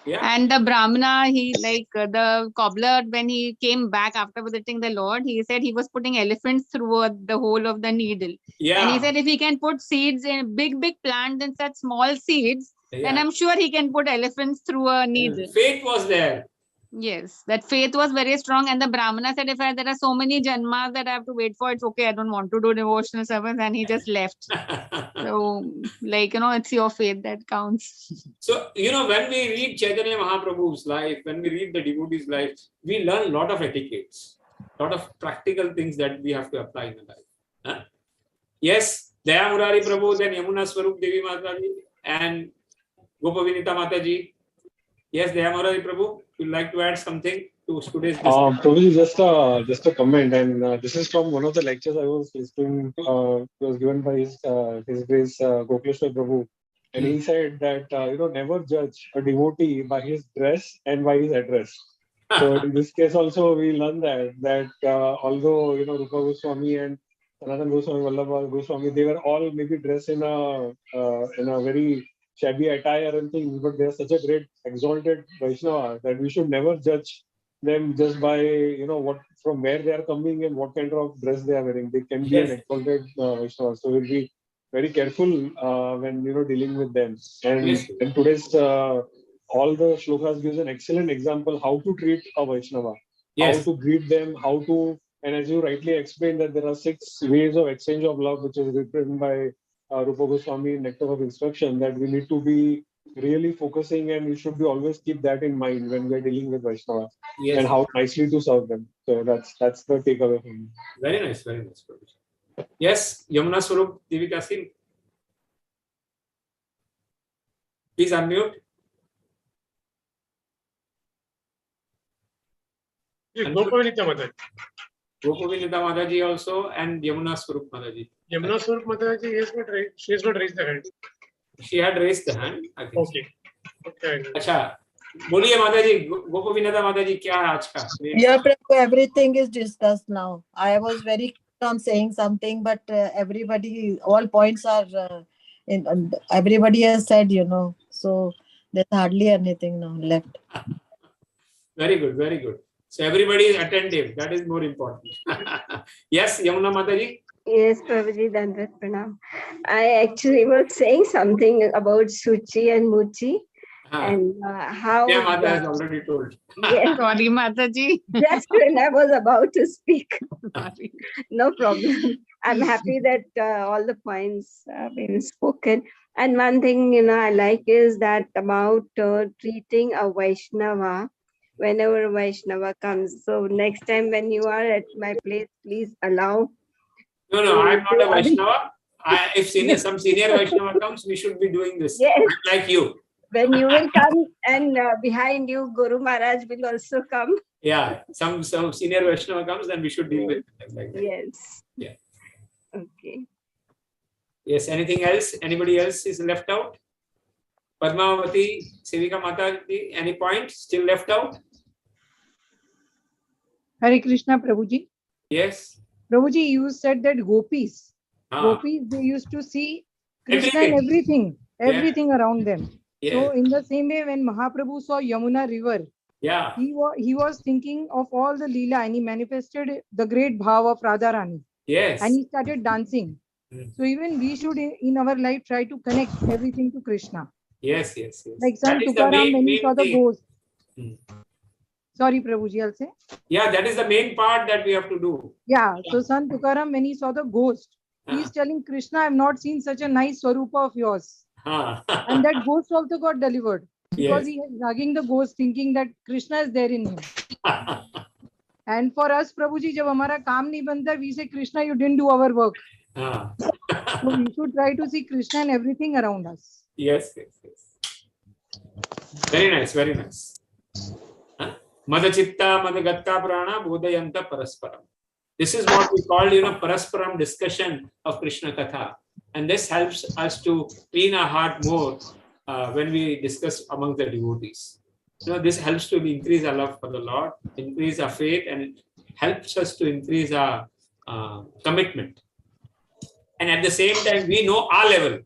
Yeah. And the Brahmana, he like the cobbler, when he came back after visiting the Lord, he said he was putting elephants through the hole of the needle. Yeah. And he said if he can put seeds in big plant and such small seeds, then I'm sure he can put elephants through a needle. Faith was there. Yes, that faith was very strong. And the Brahmana said, if there are so many janmas that I have to wait for, it's okay. I don't want to do devotional service. And he just left. So, like, you know, it's your faith that counts. So, you know, when we read Chaitanya Mahaprabhu's life, when we read the devotees' life, we learn a lot of etiquettes, a lot of practical things that we have to apply in the life. Huh? Yes, Daya Murari Prabhu, then Yamuna Swarup Devi Mataji, and Gopavinita Mataji. Yes, Daya Murari Prabhu, would you like to add something to today's discussion? Prabhuji, just a comment, and this is from one of the lectures I was listening. Was given by His Grace Gokuleshwar Prabhu, and he said that you know, never judge a devotee by his dress and by his address. So in this case also we learn that although you know Rupa Goswami and Sanatana Goswami, Vallabha Goswami, they were all maybe dressed in a very shabby attire and things, but they are such a great exalted Vaishnava that we should never judge them just by, you know, what from where they are coming and what kind of dress they are wearing. They can be an exalted Vaishnava, so we'll be very careful when, you know, dealing with them. And in today's all the shlokas gives an excellent example how to treat a Vaishnava, how to greet them, how to, and as you rightly explained that there are 6 ways of exchange of love, which is written by Rupa Goswami in Nectar of Instruction, that we need to be really focusing, and we should be always keep that in mind when we are dealing with Vaishnavas and how nicely to serve them. So that's the takeaway from me. Very nice, very nice. Yes, Yamuna Swarup Devika Singh. Please unmute. Gopavinita Mataji. Gopavinita Mataji also, and Yamuna Swarup Mataji. Yamuna Swarup Mataji she has not raised the hand. She had raised the hand, I think. Okay. Okay. अच्छा, बोलिए माताजी, गोपविनता माताजी, क्या है आज का? Yeah, Prabhu, everything is discussed now. I was very keen on saying something, but everybody, all points are everybody has said, you know, so there's hardly anything now left. Very good, very good. So everybody is attentive. That is more important. Yes, Yamuna Mataji. Yes, Prabhuji, Dandrat Pranam. I actually was saying something about Suchi and Muchi. And how yeah, Mata has already told. Yes. Sorry, Mataji. Just when I was about to speak. No problem. I'm happy that all the points have been spoken. And one thing, you know, I like is that about treating a Vaishnava whenever a Vaishnava comes. So next time when you are at my place, please allow. No, I'm not a Vaishnava. If some senior Vaishnava comes, we should be doing this. Yes. Like you. When you will come and behind you, Guru Maharaj will also come. Yeah, some senior Vaishnava comes, then we should deal with them like that. Yes. Yeah. Okay. Yes, anything else? Anybody else is left out? Padmavati, Sevika Mata, any point still left out? Hare Krishna, Prabhuji. Yes. Prabhuji, you said that gopis, Ah. they used to see Krishna in everything around them. Yeah. So in the same way, when Mahaprabhu saw Yamuna river, yeah, he was thinking of all the Leela, and he manifested the great bhav of Radharani. Yes. And he started dancing. So even we should in our life try to connect everything to Krishna. Yes, yes, yes. Like Sant Tukaram when he saw the ghost. Sorry, Prabhuji, I'll say. Yeah, that is the main part that we have to do. Yeah, so Sant Tukaram, when he saw the ghost, he's telling Krishna, I've not seen such a nice swarupa of yours. And that ghost also got delivered. Because he is hugging the ghost, thinking that Krishna is there in him. And for us, Prabhuji, jab hamara kaam nahi banta, we say, Krishna, you didn't do our work. So we should try to see Krishna in everything around us. Yes, yes, yes. Very nice, very nice. Madachitta, Madagatta Prana, Bodhayanta Parasparam. This is what we call, Parasparam discussion of Krishna Katha. And this helps us to clean our heart more when we discuss among the devotees. This helps to increase our love for the Lord, increase our faith, and helps us to increase our commitment. And at the same time, we know our level.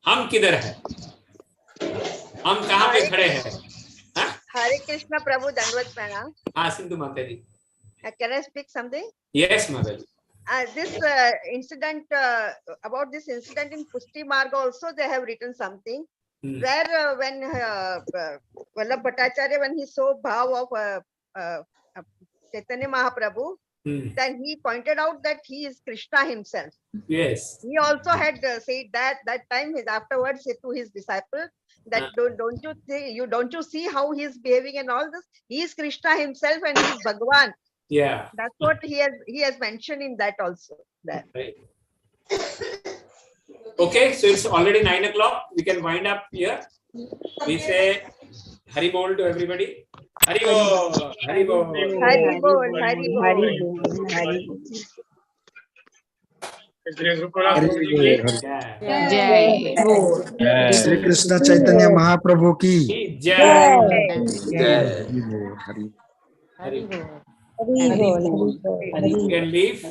हम किधर हैं? हम कहाँ पे खड़े हैं? Hare Krishna, Prabhu, Dandvat Pranam. हाँ, Sindhu Mataji. Can I speak something? Yes, Mataji. This incident, about this incident in Pushti Marga also, they have written something. Where when Vallabh Bhattacharya, when he saw bhav of Caitanya Mahaprabhu, then he pointed out that he is Krishna himself. Yes. He also had said that time afterwards to his disciple that don't you see how he is behaving and all this? He is Krishna himself and he is Bhagavan. Yeah. That's what he has mentioned in that also. Right. Okay, so it's already 9 o'clock. We can wind up here. We say Hari Bol to everybody. Hari Bol, Hari Bol, Hari Bol, Hari Bol, Hari Bol. Jai. Shri Krishna Chaitanya Mahaprabhu ki Jai. Jai. You can leave.